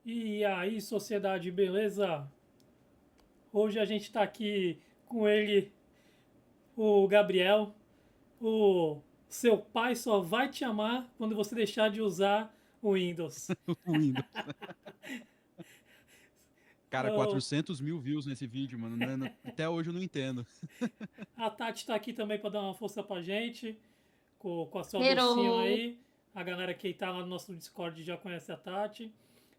E aí, sociedade, beleza? Hoje a gente tá aqui com ele, o Gabriel. O seu pai só vai te amar quando você deixar de usar o Windows. O Windows. Cara, Ô, 400 mil views nesse vídeo, mano. Até hoje eu não entendo. a Tati tá aqui também pra dar uma força pra gente, com a sua docinho Hello! aí. A galera que tá lá no nosso Discord já conhece a Tati.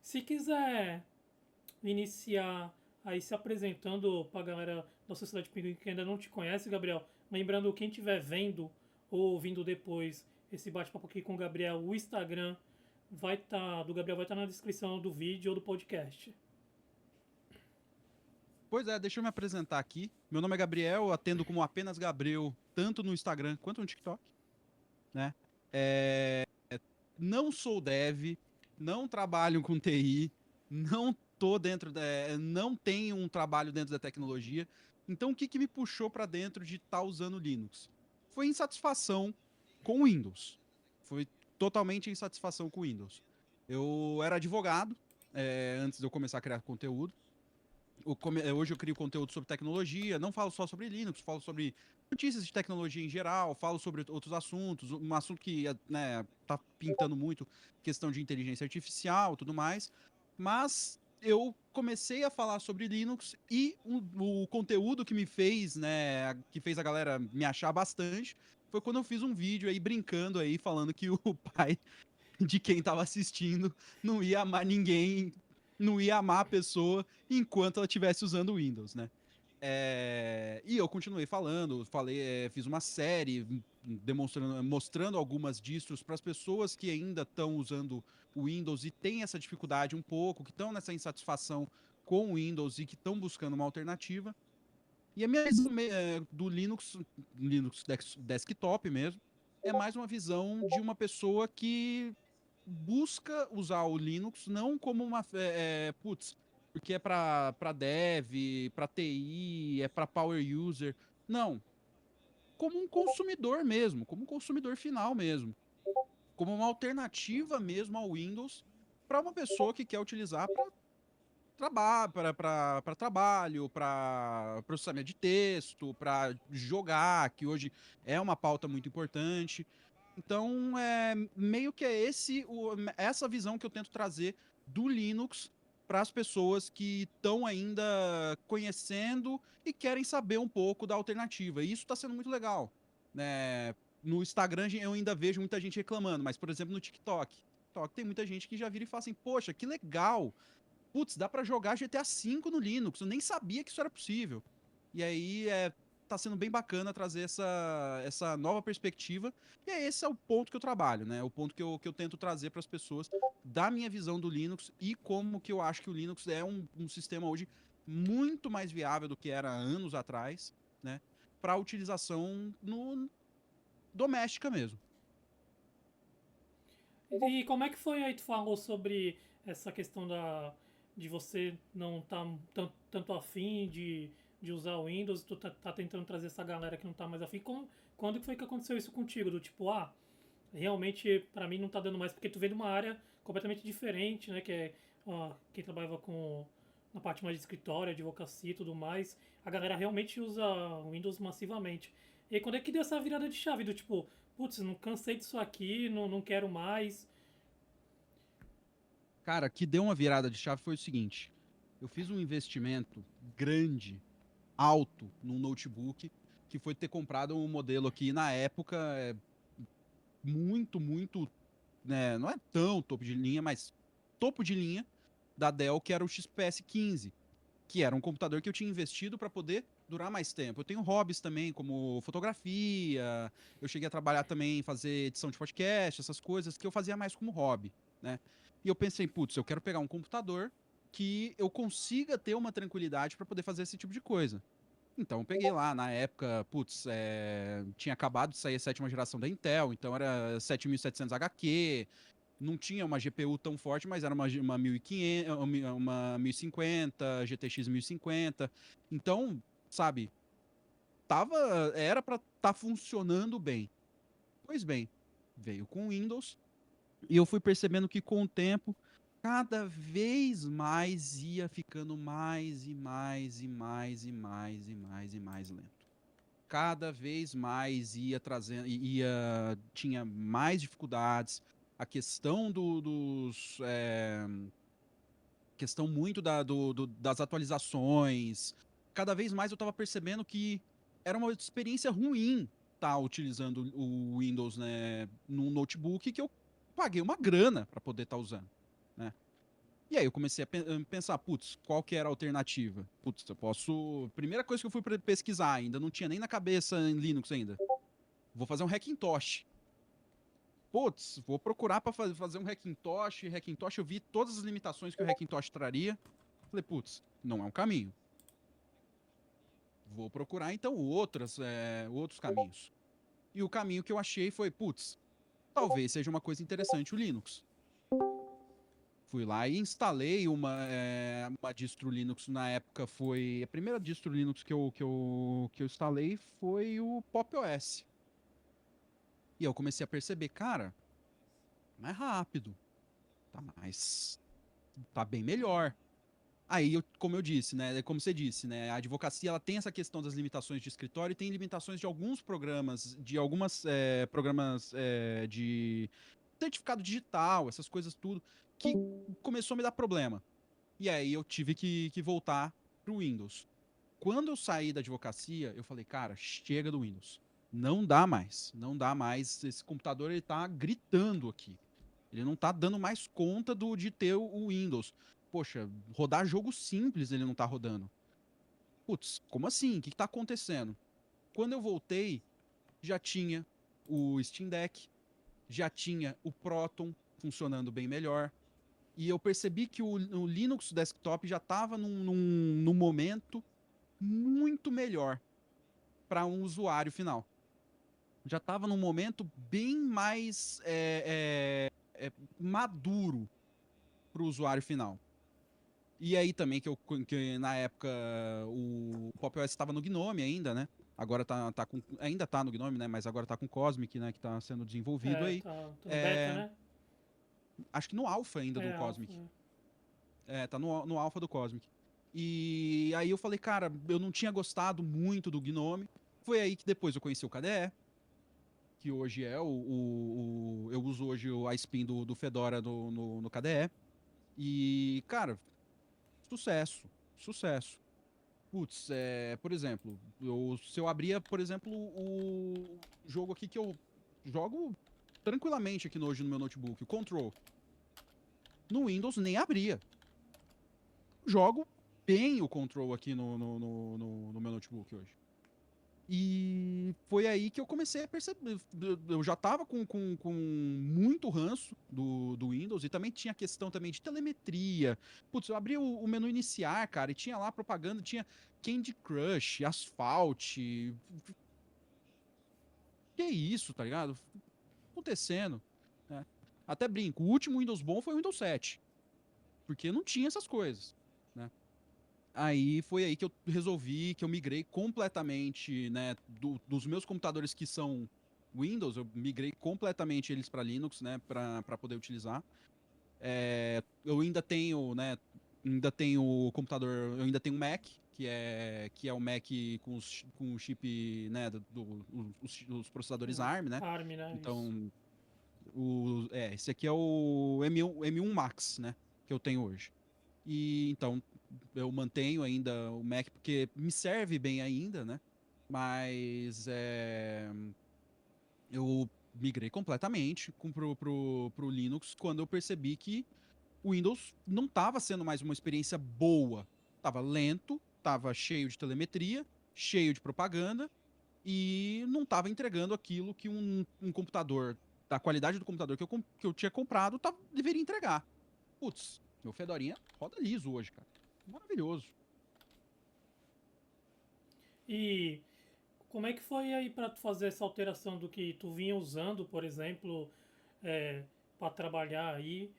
Se quiser iniciar aí se apresentando pra galera da Sociedade Pinguim que ainda não te conhece, Gabriel. Lembrando, quem estiver vendo ou ouvindo depois esse bate-papo aqui com o Gabriel, o Instagram do Gabriel vai estar na descrição do vídeo ou do podcast. Pois é, deixa eu me apresentar aqui. Meu nome é Gabriel, atendo como apenas Gabriel, tanto no Instagram quanto no TikTok, né? É, Não sou dev, não trabalho com TI, não tô dentro não tenho um trabalho dentro da tecnologia. Então, o que que me puxou para dentro de estar usando Linux? Foi insatisfação com Windows. Foi totalmente insatisfação com Windows. Eu era advogado, antes de eu começar a criar conteúdo. Hoje eu crio conteúdo sobre tecnologia, não falo só sobre Linux, falo sobre notícias de tecnologia em geral, falo sobre outros assuntos, um assunto que né, tá pintando muito, questão de inteligência artificial, tudo mais. Mas eu comecei a falar sobre Linux e o conteúdo que me fez, né, que fez a galera me achar bastante, foi quando eu fiz um vídeo aí brincando aí, falando que o pai de quem estava assistindo não ia amar ninguém, não ia amar a pessoa enquanto ela estivesse usando o Windows, né? E eu continuei falando, fiz uma série mostrando algumas distros para as pessoas que ainda estão usando o Windows e têm essa dificuldade um pouco, que estão nessa insatisfação com o Windows e que estão buscando uma alternativa. E a minha visão do Linux desktop mesmo, é mais uma visão de uma pessoa que busca usar o Linux não como putz, porque é para dev, para TI, é para power user. Não, como um consumidor mesmo, como um consumidor final mesmo, como uma alternativa mesmo ao Windows para uma pessoa que quer utilizar para trabalho, para processamento de texto, para jogar, que hoje é uma pauta muito importante. Então, meio que é essa visão que eu tento trazer do Linux para as pessoas que estão ainda conhecendo e querem saber um pouco da alternativa. E isso está sendo muito legal, né? No Instagram eu ainda vejo muita gente reclamando, mas, por exemplo, no TikTok tem muita gente que já vira e fala assim: poxa, que legal! Putz, dá para jogar GTA V no Linux. Eu nem sabia que isso era possível. E aí tá sendo bem bacana trazer essa nova perspectiva. E esse é o ponto que eu trabalho, né? O ponto que eu tento trazer para as pessoas da minha visão do Linux e como que eu acho que o Linux é um sistema hoje muito mais viável do que era anos atrás, né? Para utilização no doméstica mesmo. E como é que foi aí? Tu falou sobre essa questão de você não estar tanto afim de usar o Windows, tu tá tentando trazer essa galera que não tá mais afim. Quando que foi que aconteceu isso contigo? Do tipo, realmente pra mim não tá dando mais, porque tu vem de uma área completamente diferente, né? Que é quem trabalhava na parte mais de escritório, advocacia e tudo mais. A galera realmente usa o Windows massivamente. E aí, quando é que deu essa virada de chave? Do tipo, putz, não cansei disso aqui, não quero mais. Cara, que deu uma virada de chave foi o seguinte: eu fiz um investimento grande, alto, num notebook, que foi ter comprado um modelo aqui na época muito, né, não é tão topo de linha, mas topo de linha da Dell, que era o XPS 15, que era um computador que eu tinha investido para poder durar mais tempo. Eu tenho hobbies também, como fotografia, eu cheguei a trabalhar também, fazer edição de podcast, essas coisas que eu fazia mais como hobby, né? E eu pensei, putz, eu quero pegar um computador que eu consiga ter uma tranquilidade para poder fazer esse tipo de coisa. Então, eu peguei lá, na época, putz, tinha acabado de sair a sétima geração da Intel, então era 7700HQ, não tinha uma GPU tão forte, mas era uma 1500, uma 1050, GTX 1050. Então, sabe, era para estar funcionando bem. Pois bem, veio com Windows e eu fui percebendo que com o tempo cada vez mais ia ficando mais e mais e mais e mais e mais e mais lento. Cada vez mais ia trazendo, tinha mais dificuldades. A questão questão muito das atualizações. Cada vez mais eu estava percebendo que era uma experiência ruim estar utilizando o Windows, né, num notebook que eu paguei uma grana para poder estar usando, né? E aí eu comecei a pensar, putz, qual que era a alternativa? Putz, eu posso... Primeira coisa que eu fui pesquisar, ainda não tinha nem na cabeça em Linux ainda. Vou fazer um Hackintosh. Putz, vou procurar para fazer um Hackintosh. Hackintosh, eu vi todas as limitações que o Hackintosh traria. Falei, putz, não é um caminho. Vou procurar então outros caminhos. E o caminho que eu achei foi, putz, talvez seja uma coisa interessante o Linux. Fui lá e instalei uma distro Linux na época, foi... A primeira distro Linux que eu instalei foi o Pop! OS. E eu comecei a perceber, cara, mais rápido, tá bem melhor. Aí, como eu disse, né, como você disse, né, a advocacia ela tem essa questão das limitações de escritório e tem limitações de alguns programas, de algumas programas de certificado digital, essas coisas tudo, que começou a me dar problema. E aí eu tive que voltar pro Windows. Quando eu saí da advocacia, eu falei, cara, chega do Windows. Não dá mais, não dá mais. Esse computador ele tá gritando aqui. Ele não tá dando mais conta de ter o Windows. Poxa, rodar jogo simples ele não tá rodando. Putz, como assim? O que tá acontecendo? Quando eu voltei, já tinha o Steam Deck, já tinha o Proton funcionando bem melhor. E eu percebi que o Linux desktop já estava num momento muito melhor para um usuário final. Já estava num momento bem mais maduro para o usuário final. E aí também que na época o Pop! OS estava no Gnome ainda, né? Agora ainda tá no Gnome, né? Mas agora tá com o Cosmic, né? Que tá sendo desenvolvido aí. Tá no beta, né? Acho que no Alpha ainda do Alpha, Cosmic. Tá no Alpha do Cosmic. E aí eu falei, cara, eu não tinha gostado muito do Gnome. Foi aí que depois eu conheci o KDE, que hoje é eu uso hoje a spin do Fedora no KDE. E, cara, sucesso, sucesso. Putz, por exemplo, se eu abria, por exemplo, o jogo aqui que eu jogo tranquilamente aqui hoje no meu notebook, o Control, no Windows nem abria. Jogo bem o Control aqui no meu notebook hoje. E foi aí que eu comecei a perceber. Eu já tava com muito ranço do Windows e também tinha questão também de telemetria. Putz, eu abri o menu iniciar, cara, e tinha lá propaganda, tinha Candy Crush, Asphalt. Que isso, tá ligado? Acontecendo, né? Até brinco, o último Windows bom foi o Windows 7, porque não tinha essas coisas, né? Aí foi aí que eu resolvi, que eu migrei completamente, né, dos meus computadores que são Windows, eu migrei completamente eles para Linux, né, para poder utilizar. Eu ainda tenho, né, ainda tenho o computador, eu ainda tenho um Mac, que é o Mac com o chip, né, os processadores ARM, né? ARM, né? Isso. Então, esse aqui é o M1 Max, né, que eu tenho hoje. E então eu mantenho ainda o Mac porque me serve bem ainda, né? Mas eu migrei completamente pro Linux quando eu percebi que o Windows não estava sendo mais uma experiência boa. Tava lento, tava cheio de telemetria, cheio de propaganda e não estava entregando aquilo que um computador, da qualidade do computador que eu tinha comprado, deveria entregar. Putz, meu Fedorinha roda liso hoje, cara. Maravilhoso. E como é que foi aí para tu fazer essa alteração do que tu vinha usando, por exemplo, para trabalhar aí?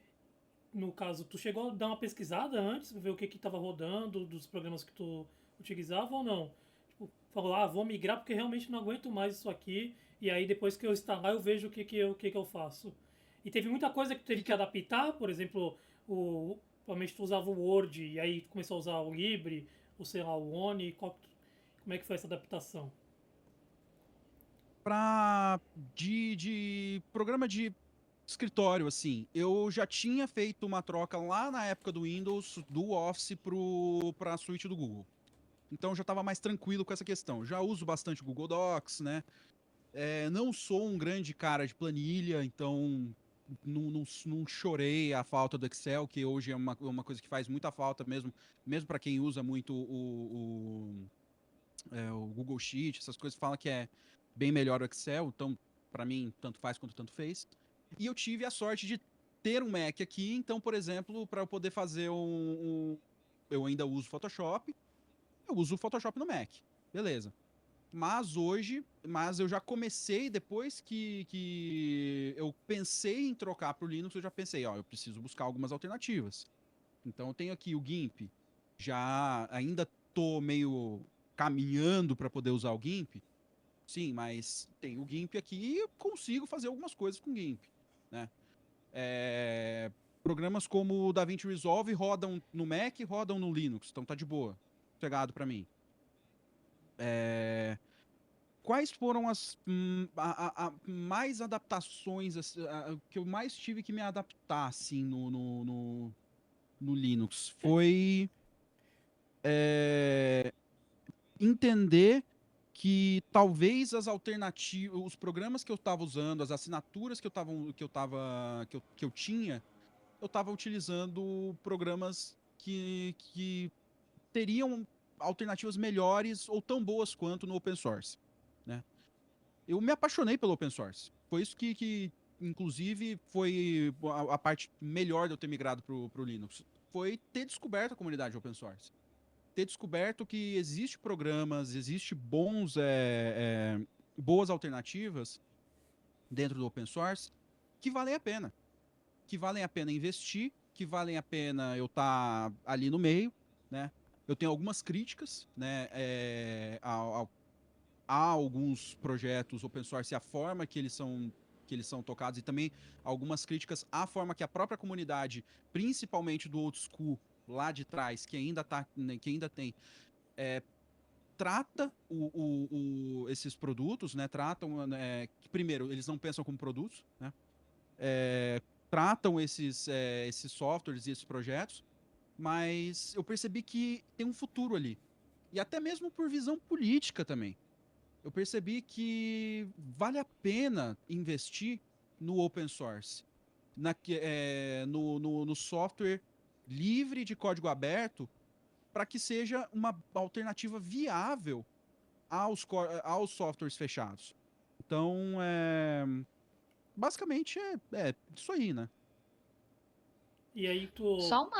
No caso, tu chegou a dar uma pesquisada antes, ver o que estava rodando, dos programas que tu utilizava ou não? Tipo, falou, vou migrar porque realmente não aguento mais isso aqui, e aí depois que eu instalar eu vejo o que eu faço. E teve muita coisa que tu teve que adaptar, por exemplo, provavelmente tu usava o Word e aí tu começou a usar o Libre, ou sei lá, o Oni, como é que foi essa adaptação? De programa de escritório, assim, eu já tinha feito uma troca lá na época do Windows, do Office para a suíte do Google. Então já estava mais tranquilo com essa questão. Já uso bastante o Google Docs, né? Não sou um grande cara de planilha, então não chorei a falta do Excel, que hoje é uma coisa que faz muita falta mesmo para quem usa muito o Google Sheet, essas coisas, fala que é bem melhor o Excel, então para mim tanto faz quanto tanto fez. E eu tive a sorte de ter um Mac aqui, então, por exemplo, para eu poder fazer eu ainda uso Photoshop, eu uso o Photoshop no Mac, beleza. Mas eu já comecei, depois que eu pensei em trocar para o Linux, eu já pensei, ó, eu preciso buscar algumas alternativas. Então eu tenho aqui o GIMP, já ainda tô meio caminhando para poder usar o GIMP, sim, mas tem o GIMP aqui e eu consigo fazer algumas coisas com o GIMP, né? É, Programas como o DaVinci Resolve rodam no Mac, rodam no Linux, então tá de boa, pegado para mim. É, Quais foram as mais adaptações que eu mais tive que me adaptar assim no Linux? Foi é, entender que talvez as alternativas, os programas que eu estava usando, as assinaturas que eu tinha, eu estava utilizando programas que teriam alternativas melhores ou tão boas quanto no open source, né? Eu me apaixonei pelo open source. Foi isso que inclusive, foi a parte melhor de eu ter migrado pro Linux. Foi ter descoberto a comunidade open source. Ter descoberto que existe programas, existe boas alternativas dentro do open source que valem a pena. Que valem a pena investir, que valem a pena eu estar ali no meio, né? Eu tenho algumas críticas, né, há alguns projetos open source e a forma que eles são tocados e também algumas críticas à forma que a própria comunidade, principalmente do old school lá de trás, que ainda tem, é, trata esses produtos, né? Tratam, que primeiro eles não pensam como produtos, né? Tratam esses softwares e esses projetos, mas eu percebi que tem um futuro ali e até mesmo por visão política também eu percebi que vale a pena investir no open source, no software livre de código aberto, para que seja uma alternativa viável aos softwares fechados. Então, basicamente é isso aí, né? E aí tu. Só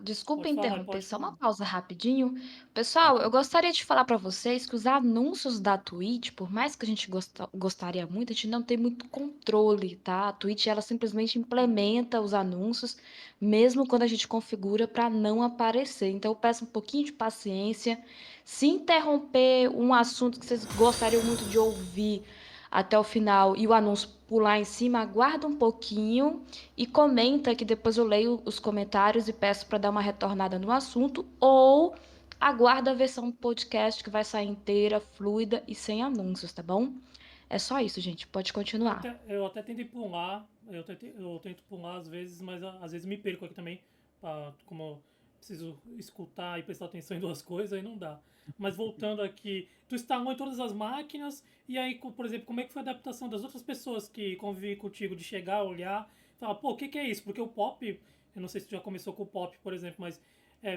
desculpa Pode falar, interromper, pode só falar. uma pausa rapidinho. Pessoal, eu Tranquilo. gostaria de falar para vocês que os anúncios da Twitch, por mais que a gente gostaria muito, a gente não tem muito controle, tá? A Twitch, ela simplesmente implementa os anúncios, mesmo quando a gente configura para não aparecer. Então, eu peço um pouquinho de paciência. Se interromper um assunto que vocês gostariam muito de ouvir até o final e o anúncio pular em cima, aguarda um pouquinho e comenta que depois eu leio os comentários e peço para dar uma retornada no assunto, ou aguarda a versão do podcast que vai sair inteira, fluida e sem anúncios, tá bom? É só isso, gente. Pode continuar. Eu até tentei pular, eu tento pular às vezes, mas às vezes me perco aqui também, como eu preciso escutar e prestar atenção em duas coisas, aí não dá. Mas voltando aqui, tu instalou em todas as máquinas, e aí, por exemplo, como é que foi a adaptação das outras pessoas que convivem contigo, de chegar, olhar, falar, pô, o que é isso? Porque o pop, eu não sei se tu já começou com o pop, por exemplo, mas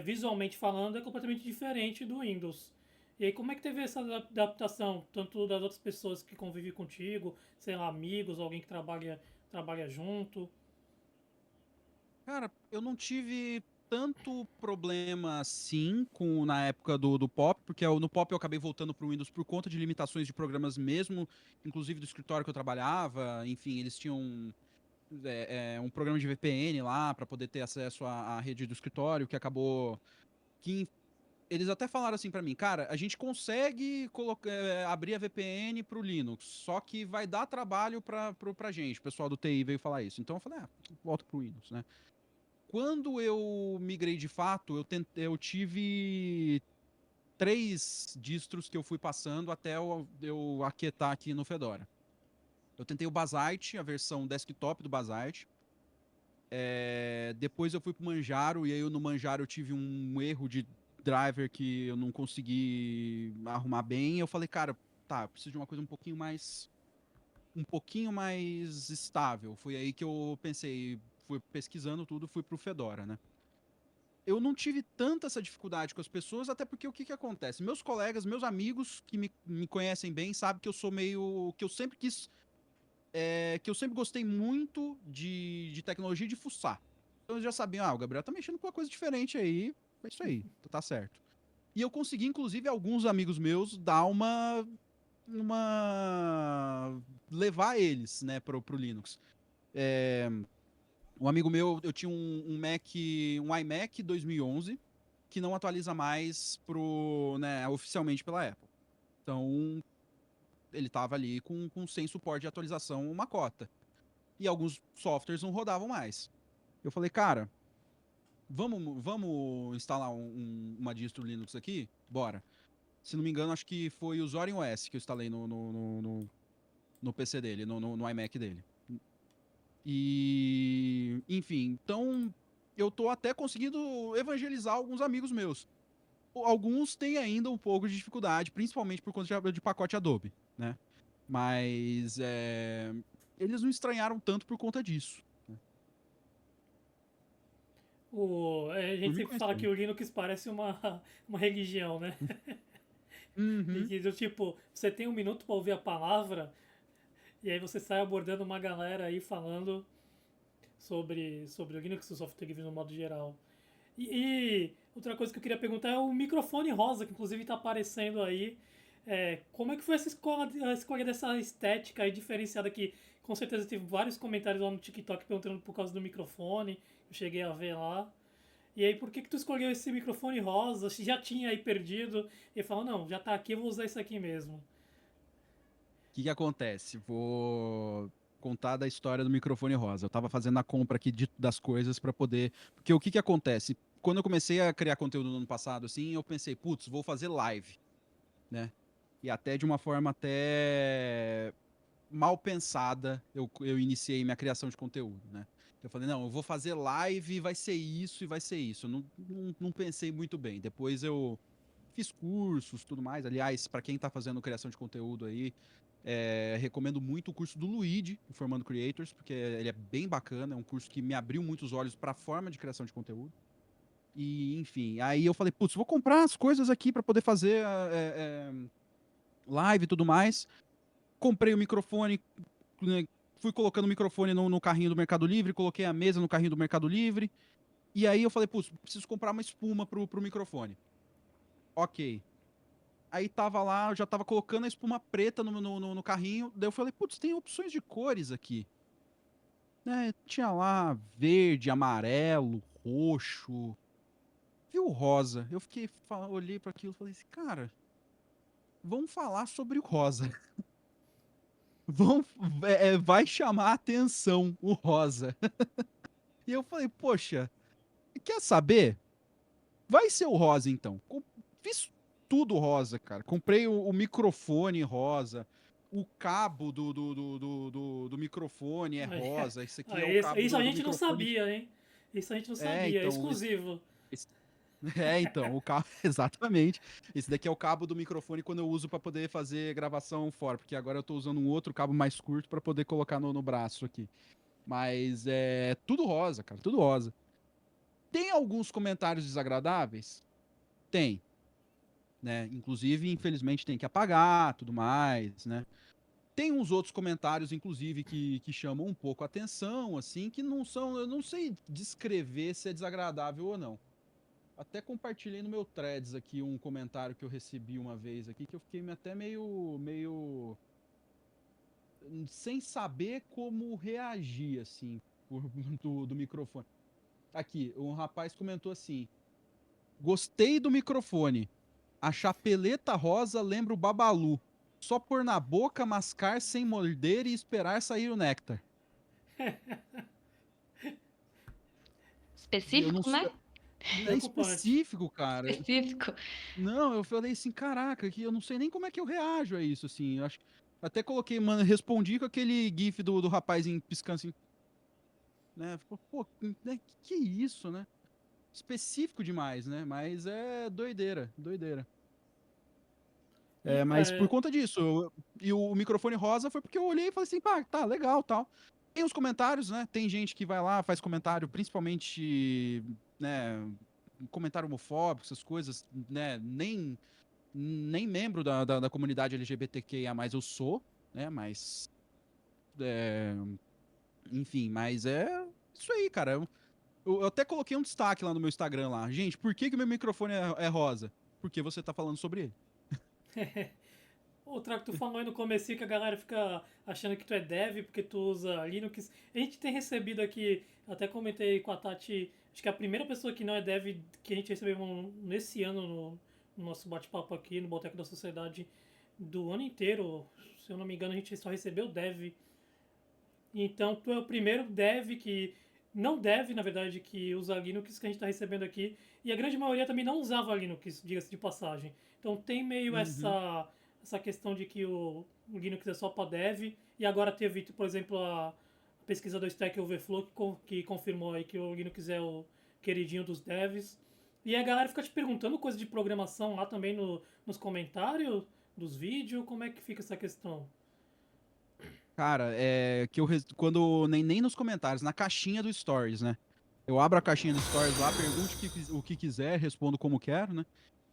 visualmente falando é completamente diferente do Windows. E aí, como é que teve essa adaptação, tanto das outras pessoas que convivem contigo, sei lá, amigos, alguém que trabalha junto? Cara, eu não tive tanto problema assim na época do Pop, porque no Pop eu acabei voltando para o Windows por conta de limitações de programas mesmo, inclusive do escritório que eu trabalhava. Enfim, eles tinham um programa de VPN lá para poder ter acesso à rede do escritório, que acabou que Eles até falaram assim pra mim, cara, a gente consegue abrir a VPN pro Linux, só que vai dar trabalho pra gente. O pessoal do TI veio falar isso. Então eu falei, volta pro Windows, né? Quando eu migrei de fato, eu tive 3 distros que eu fui passando até eu aquietar aqui no Fedora. Eu tentei o Basite, a versão desktop do Basite. Depois eu fui pro Manjaro, e aí no Manjaro eu tive um erro de driver que eu não consegui arrumar bem. Eu falei, cara, tá, eu preciso de uma coisa um pouquinho mais estável. Foi aí que eu pensei, fui pesquisando tudo, fui pro Fedora, né? Eu não tive tanta essa dificuldade com as pessoas, até porque o que acontece? Meus colegas, meus amigos que me conhecem bem, sabem que eu sou meio. Que eu sempre quis. Que eu sempre gostei muito de tecnologia e de fuçar. Então eles já sabiam, o Gabriel tá mexendo com uma coisa diferente aí, é isso aí, tá certo. E eu consegui, inclusive, alguns amigos meus dar levar eles, né, pro Linux. Um amigo meu, eu tinha um iMac 2011, que não atualiza mais né, oficialmente pela Apple. Então, ele tava ali sem suporte de atualização, uma cota. E alguns softwares não rodavam mais. Eu falei, cara, vamos instalar uma distro Linux aqui? Bora. Se não me engano, acho que foi o Zorin OS que eu instalei no PC dele, no iMac dele. E, enfim, então eu tô até conseguindo evangelizar alguns amigos meus. Alguns têm ainda um pouco de dificuldade, principalmente por conta de pacote Adobe, né? Mas eles não estranharam tanto por conta disso. Né? A Por gente me sempre fala conhecer. que o Linux parece uma religião, né? De Uhum. que, do tipo, você tem um minuto para ouvir a palavra e aí você sai abordando uma galera aí falando sobre o Linux e o software livre no modo geral. E outra coisa que eu queria perguntar é o microfone rosa, que inclusive está aparecendo aí. Como é que foi a escolha dessa estética aí diferenciada que com certeza teve vários comentários lá no TikTok perguntando por causa do microfone, eu cheguei a ver lá. E aí, por que que tu escolheu esse microfone rosa? Se já tinha aí perdido, e falou, não, já tá aqui, eu vou usar isso aqui mesmo. Que acontece? Vou contar da história do microfone rosa. Eu tava fazendo a compra aqui das coisas para poder. Porque o que acontece? Quando eu comecei a criar conteúdo no ano passado, assim, eu pensei, putz, vou fazer live, né? E até de uma forma até mal pensada, eu iniciei minha criação de conteúdo, né? Eu falei, não, eu vou fazer live, vai ser isso e vai ser isso. Eu não pensei muito bem. Depois eu fiz cursos, tudo mais. Aliás, para quem tá fazendo criação de conteúdo aí, recomendo muito o curso do Luigi, Formando Creators, porque ele é bem bacana, é um curso que me abriu muitos olhos para a forma de criação de conteúdo. E, enfim, aí eu falei, putz, vou comprar as coisas aqui para poder fazer live e tudo mais. Comprei o microfone, né, fui colocando o microfone no carrinho do Mercado Livre, coloquei a mesa no carrinho do Mercado Livre. E aí eu falei, putz, preciso comprar uma espuma pro microfone. Ok. Aí tava lá, eu já tava colocando a espuma preta no carrinho. Daí eu falei, putz, tem opções de cores aqui. Né? Tinha lá verde, amarelo, roxo. Viu rosa? Eu olhei para aquilo e falei assim, cara, vamos falar sobre o rosa. Vai chamar a atenção o rosa. E eu falei, poxa, quer saber? Vai ser o rosa então. Fiz tudo rosa, cara. Comprei o microfone rosa. O cabo do microfone é Aí, rosa. Esse aqui é o isso, cabo isso a do gente não microfone. sabia, hein? Isso a gente não É, sabia, é então. exclusivo. Esse- então, o cabo. Exatamente. Esse daqui é o cabo do microfone quando eu uso para poder fazer gravação fora. Porque agora eu tô usando um outro cabo mais curto para poder colocar no braço aqui. Mas é tudo rosa, cara. Tudo rosa. Tem alguns comentários desagradáveis? Tem. Né? Inclusive, infelizmente, tem que apagar, tudo mais, né? Tem uns outros comentários, inclusive, que chamam um pouco a atenção, assim, que não são, eu não sei descrever se é desagradável ou não. Até compartilhei no meu threads aqui um comentário que eu recebi uma vez aqui, que eu fiquei até meio sem saber como reagir, assim, do microfone. Aqui, um rapaz comentou assim, Gostei do microfone. A chapeleta rosa lembra o Babalu. Só pôr na boca, mascar sem morder e esperar sair o néctar. Eu não Específico, sei. né? É Preocupante. específico, cara. Específico. Não, eu falei assim, caraca, que eu não sei nem como é que eu reajo a isso, assim. Eu acho, até coloquei, mano, respondi com aquele gif do rapazinho piscando assim, né? Pô, né, que isso, né? Específico demais, né? Mas é doideira, doideira. É, mas por É, conta disso, e o microfone rosa foi porque eu olhei e falei assim, pá, tá, legal, tal. Tem os comentários, né? Tem gente que vai lá, faz comentário, principalmente, né, comentário homofóbico, essas coisas, né? Nem membro da comunidade LGBTQIA+, eu sou, né? Mas, é, enfim, mas é isso aí, cara. Eu até coloquei um destaque lá no meu Instagram lá. Gente, por que que o meu microfone é rosa? Porque você tá falando sobre ele. outra que tu falou aí no começo que a galera fica achando que tu é dev porque tu usa Linux. A gente tem recebido aqui, até comentei com a Tati, acho que a primeira pessoa que não é dev que a gente recebeu nesse ano no nosso bate-papo aqui no Boteco da Sociedade do ano inteiro. Se eu não me engano, a gente só recebeu dev. Então tu é o primeiro dev que. Não dev, na verdade, que usa Linux que a gente está recebendo aqui. E a grande maioria também não usava Linux, diga-se de passagem. Então tem meio Uhum. essa questão de que o Linux é só para dev. E agora teve, por exemplo, a pesquisa do Stack Overflow que confirmou aí que o Linux é o queridinho dos devs. E a galera fica te perguntando coisa de programação lá também nos comentários dos vídeos. Como é que fica essa questão? Cara, é que quando nem nos comentários, na caixinha do Stories, né? Eu abro a caixinha do Stories lá, pergunte o que quiser, respondo como quero, né?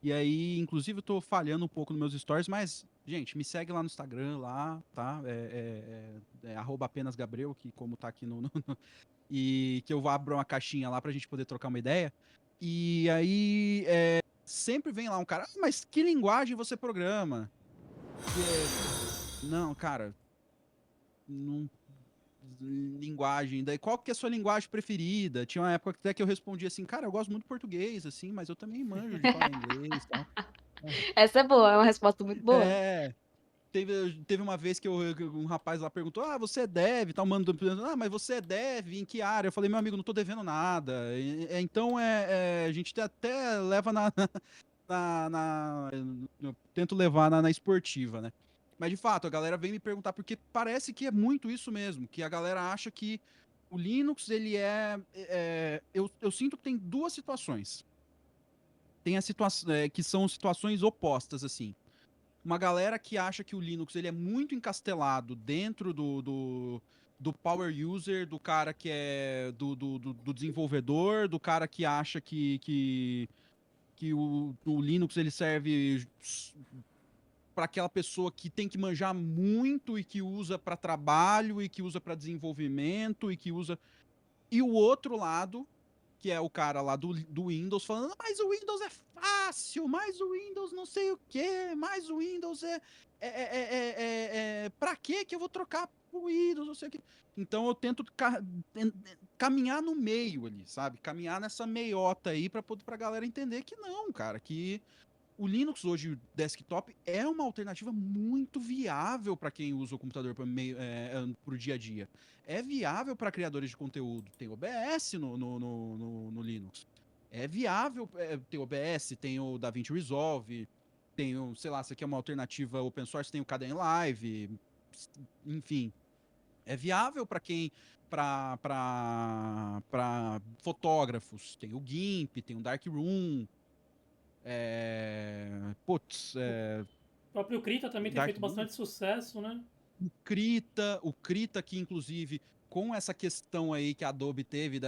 E aí, inclusive, eu tô falhando um pouco nos meus stories, mas, gente, me segue lá no Instagram, lá, tá? Arroba apenas Gabriel, que como tá aqui e que eu abro uma caixinha lá pra gente poder trocar uma ideia. E aí, sempre vem lá um cara, ah, mas que linguagem você programa? Que não, cara, não linguagem. Daí, qual que é a sua linguagem preferida? Tinha uma época até que eu respondia assim, cara, eu gosto muito de português, assim, mas eu também manjo de falar inglês e tal. Essa é boa, é uma resposta muito boa. É, teve uma vez que um rapaz lá perguntou, ah, você é dev, tal, mano, ah, mas você é dev, em que área? Eu falei, meu amigo, não tô devendo nada. Então, a gente até leva eu tento levar na esportiva, né? Mas de fato, a galera vem me perguntar, porque parece que é muito isso mesmo, que a galera acha que o Linux, ele eu sinto que tem duas situações. Tem as situações que são situações opostas, assim. Uma galera que acha que o Linux ele é muito encastelado dentro do power user, do cara que é do desenvolvedor, do cara que acha que o Linux ele serve para aquela pessoa que tem que manjar muito e que usa para trabalho e que usa para desenvolvimento e que usa. E o outro lado, que é o cara lá do Windows, falando, mas o Windows é fácil, mas o Windows não sei o quê, mas o Windows pra que eu vou trocar pro Windows, não sei o quê. Então eu tento caminhar no meio ali, sabe? Caminhar nessa meiota aí pra galera entender que não, cara, que o Linux hoje, o desktop, é uma alternativa muito viável para quem usa o computador para o dia a dia. É viável para criadores de conteúdo. Tem OBS no Linux. É viável ter OBS, tem o DaVinci Resolve, tem o, sei lá, se aqui é uma alternativa open source, tem o KDE Live, enfim. É viável para quem para fotógrafos, tem o GIMP, tem o Darkroom, putz, O próprio Krita também tem feito Darkroom, bastante sucesso, né? o Krita que inclusive com essa questão aí que a Adobe teve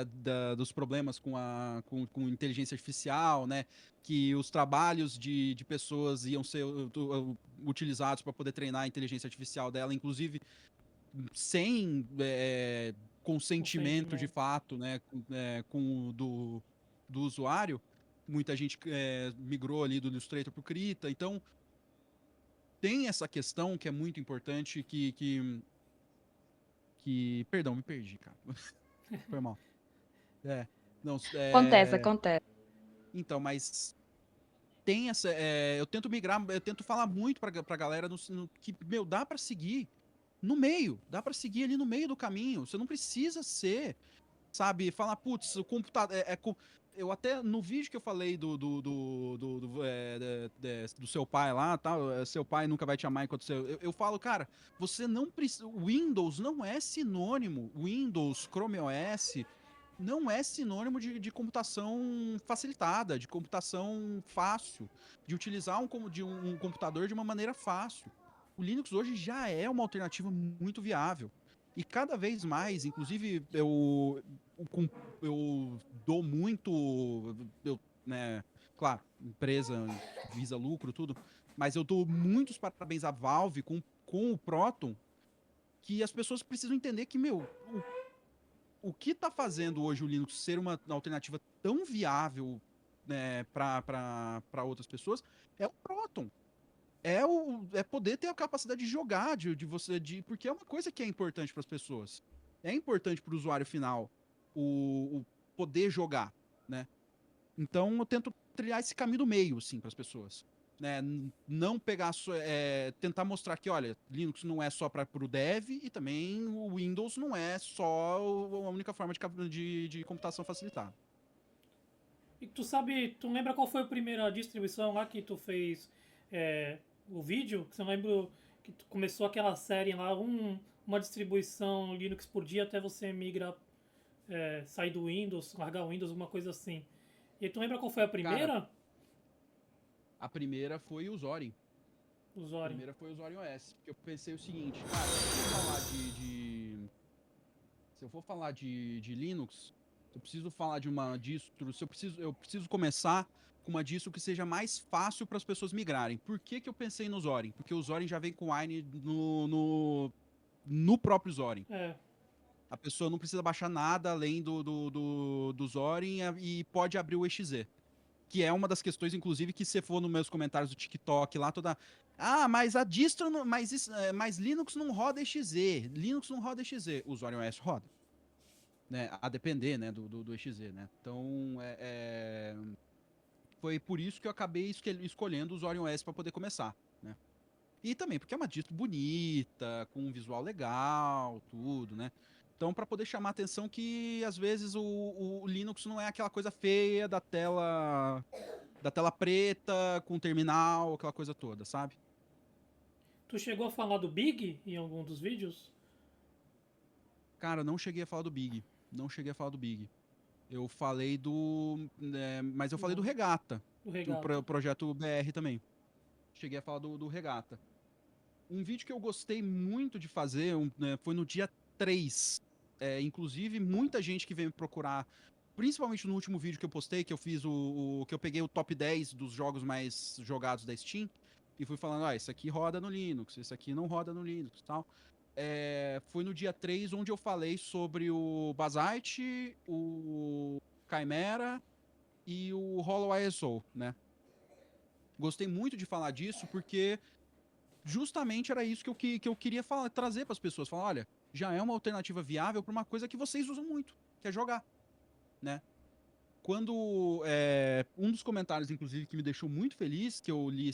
dos problemas com inteligência artificial, né? Que os trabalhos de pessoas iam ser utilizados para poder treinar a inteligência artificial dela, inclusive sem consentimento de Consentimento. fato, né? Com o do usuário. Muita gente migrou ali do Illustrator para o Krita. Então, tem essa questão que é muito importante perdão, me perdi, cara. Foi mal. É, não, Acontece, acontece. Então, mas tem essa. Eu tento migrar, eu tento falar muito pra galera que, meu, dá pra seguir no meio. Dá pra seguir ali no meio do caminho. Você não precisa ser, sabe, falar, putz, o computador. Eu até, no vídeo que eu falei do seu pai lá, tal, seu pai nunca vai te amar enquanto seu. Eu falo, cara, você não precisa. Windows não é sinônimo. Windows, Chrome OS não é sinônimo de computação facilitada, de computação fácil, de utilizar um computador de uma maneira fácil. O Linux hoje já é uma alternativa muito viável. E cada vez mais, inclusive, eu dou muito. Né, claro, empresa visa lucro, tudo, mas eu dou muitos parabéns à Valve com o Proton, que as pessoas precisam entender que, meu, o que está fazendo hoje o Linux ser uma alternativa tão viável, né, para outras pessoas é o Proton. É poder ter a capacidade de jogar, porque é uma coisa que é importante para as pessoas. É importante para o usuário final o poder jogar, né? Então eu tento trilhar esse caminho do meio, assim, para as pessoas. Né? Não pegar, tentar mostrar que, olha, Linux não é só para o dev e também o Windows não é só a única forma de computação facilitada. E tu lembra qual foi a primeira distribuição lá que tu fez o vídeo? Que você lembra que tu começou aquela série lá, uma distribuição Linux por dia até você migrar, sair do Windows, largar o Windows, alguma coisa assim. E tu lembra qual foi a Cara, primeira? a primeira foi o Zorin. A Usuário. primeira foi o Zorin OS. Porque eu pensei o seguinte, cara, se eu for falar de Linux, eu preciso falar de uma distro, eu preciso começar com uma distro que seja mais fácil para as pessoas migrarem. Por que que eu pensei no Zorin? Porque o Zorin já vem com Wine no próprio Zorin. É. A pessoa não precisa baixar nada além do Zorin e pode abrir o exe. Que é uma das questões, inclusive, que você for nos meus comentários do TikTok lá, toda. Ah, mas a distro. Mas Linux não roda exe. Linux não roda exe. O Zorin OS roda. Né? A depender, né, do exe, né? Então, foi por isso que eu acabei escolhendo o Zorin OS para poder começar, né? E também porque é uma distro bonita, com um visual legal, tudo, né? Então, para poder chamar a atenção que às vezes o Linux não é aquela coisa feia da tela preta com terminal, aquela coisa toda, sabe? Tu chegou a falar do Big em algum dos vídeos? Cara, não cheguei a falar do Big. Não cheguei a falar do Big. Eu falei mas eu falei do Regata, Do do Regata. projeto BR também. Cheguei a falar do Regata. Um vídeo que eu gostei muito de fazer foi no dia 3. Inclusive, muita gente que veio me procurar, principalmente no último vídeo que eu postei, que eu fiz que eu peguei o top 10 dos jogos mais jogados da Steam, e fui falando, isso aqui roda no Linux, isso aqui não roda no Linux e tal. Foi no dia 3 onde eu falei sobre o Basite, o Chimera e o Hollow ISO, né? Gostei muito de falar disso porque justamente era isso que eu queria trazer para as pessoas. Falar, olha, já é uma alternativa viável para uma coisa que vocês usam muito, que é jogar, né? Quando um dos comentários, inclusive, que me deixou muito feliz, que eu li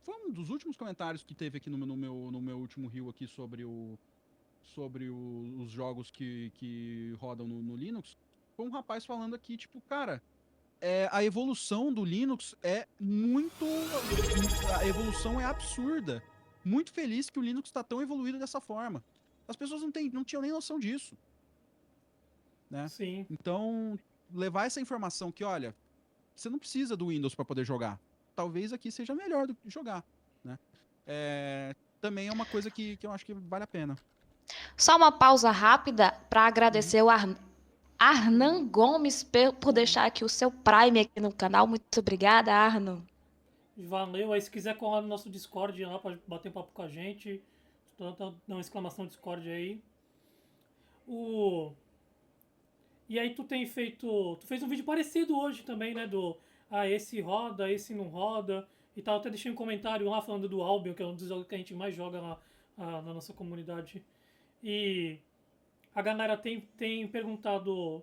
foi um dos últimos comentários que teve aqui no meu último reel aqui sobre os jogos que rodam no Linux, foi um rapaz falando aqui, tipo, cara, a evolução do Linux a evolução é absurda. Muito feliz que o Linux está tão evoluído dessa forma. As pessoas não tinham nem noção disso, né? Sim. Então, levar essa informação que, olha, você não precisa do Windows para poder jogar. Talvez aqui seja melhor do que jogar, né? Também é uma coisa que eu acho que vale a pena. Só uma pausa rápida para Uhum. agradecer o Arnan Gomes por deixar aqui o seu Prime aqui no canal. Muito obrigada, Arnan. Valeu. Aí se quiser colar no nosso Discord lá pra bater um papo com a gente, dá uma exclamação Discord aí. E aí tu fez um vídeo parecido hoje também, né? Esse roda, esse não roda. E tal, até deixei um comentário lá falando do Albion, que é um dos jogos que a gente mais joga lá na nossa comunidade. E a galera tem perguntado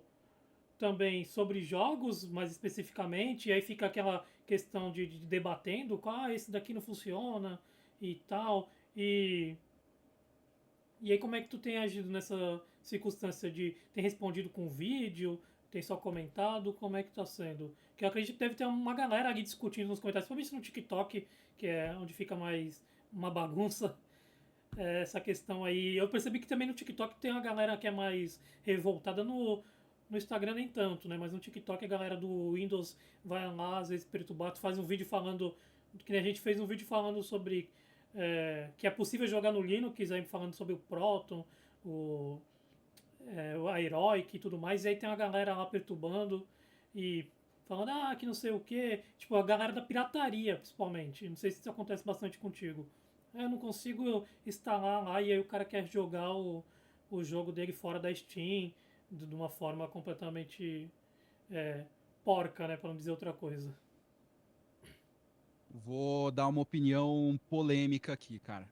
também sobre jogos, mais especificamente, e aí fica aquela questão de debatendo, esse daqui não funciona e tal. E aí como é que tu tem agido nessa circunstância de ter respondido com vídeo, tem só comentado, como é que tá sendo? Que eu acredito que deve ter uma galera ali discutindo nos comentários, principalmente no TikTok, que é onde fica mais uma bagunça essa questão aí. Eu percebi que também no TikTok tem uma galera que é mais revoltada no Instagram nem tanto, né? Mas no TikTok a galera do Windows vai lá, às vezes perturbado, faz um vídeo falando. Que nem a gente fez um vídeo falando sobre que é possível jogar no Linux, aí falando sobre o Proton, o, o Heroic e tudo mais, e aí tem uma galera lá perturbando e falando, que não sei o que, tipo, a galera da pirataria, principalmente. Não sei se isso acontece bastante contigo. Eu não consigo instalar lá e aí o cara quer jogar o jogo dele fora da Steam de uma forma completamente é, porca, né, pra não dizer outra coisa. Vou dar uma opinião polêmica aqui, cara.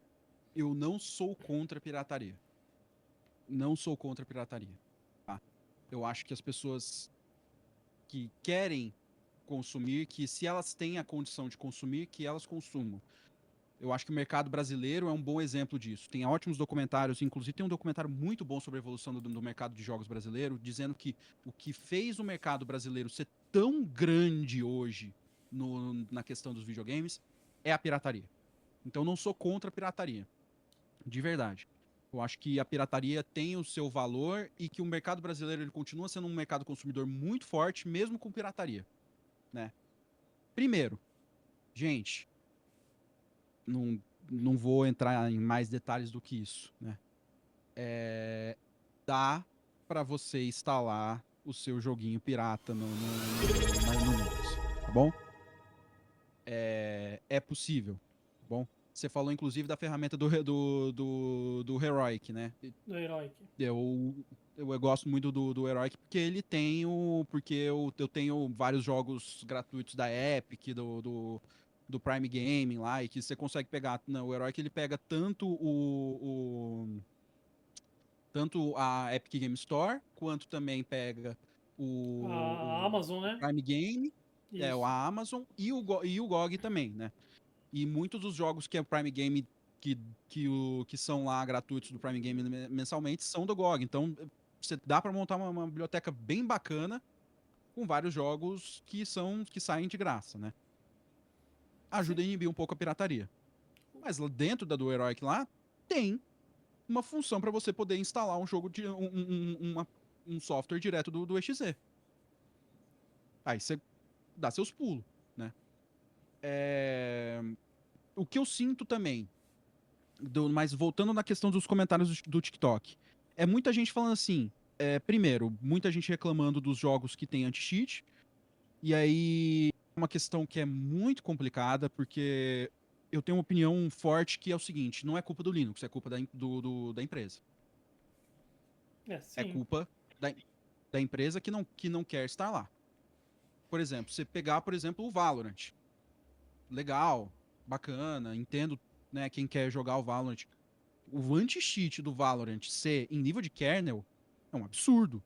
Eu não sou contra a pirataria. Não sou contra a pirataria. Tá? Eu acho que as pessoas que querem consumir, que se elas têm a condição de consumir, que elas consumam. Eu acho que o mercado brasileiro é um bom exemplo disso. Tem ótimos documentários, inclusive tem um documentário muito bom sobre a evolução do mercado de jogos brasileiro, dizendo que o que fez o mercado brasileiro ser tão grande hoje na questão dos videogames é a pirataria. Então não sou contra a pirataria, de verdade. Eu acho que a pirataria tem o seu valor e que o mercado brasileiro ele continua sendo um mercado consumidor muito forte, mesmo com pirataria, né? Primeiro, gente, não, não vou entrar em mais detalhes do que isso, né? Dá para você instalar o seu joguinho pirata no Linux, tá bom? É possível, tá bom? Você falou inclusive da ferramenta do Heroic, né? Do Heroic. Eu gosto muito do Heroic porque ele tem porque eu tenho vários jogos gratuitos da Epic, do Prime Gaming lá, e que você consegue pegar. Não, o Heroic ele pega tanto a Epic Game Store, quanto também pega A Amazon, o né? Prime Game, Isso. a Amazon e o GOG também, né? E muitos dos jogos que é o Prime Game que são lá gratuitos do Prime Game mensalmente são do GOG. Então, você dá para montar uma biblioteca bem bacana com vários jogos que saem de graça, né? Sim. Ajuda a inibir um pouco a pirataria. Mas lá dentro da do Heroic lá tem uma função para você poder instalar um jogo de um software direto do exe. Aí você dá seus pulos, né? O que eu sinto também, mas voltando na questão dos comentários do TikTok, é muita gente falando assim. Primeiro, muita gente reclamando dos jogos que tem anti-cheat. E aí, é uma questão que é muito complicada, porque eu tenho uma opinião forte que é o seguinte: não é culpa do Linux, é culpa da empresa. É Sim. culpa da empresa que não quer estar lá. Por exemplo, você pegar, por exemplo, o Valorant. Legal, bacana, entendo, né, quem quer jogar o Valorant. O anti-cheat do Valorant ser em nível de kernel é um absurdo.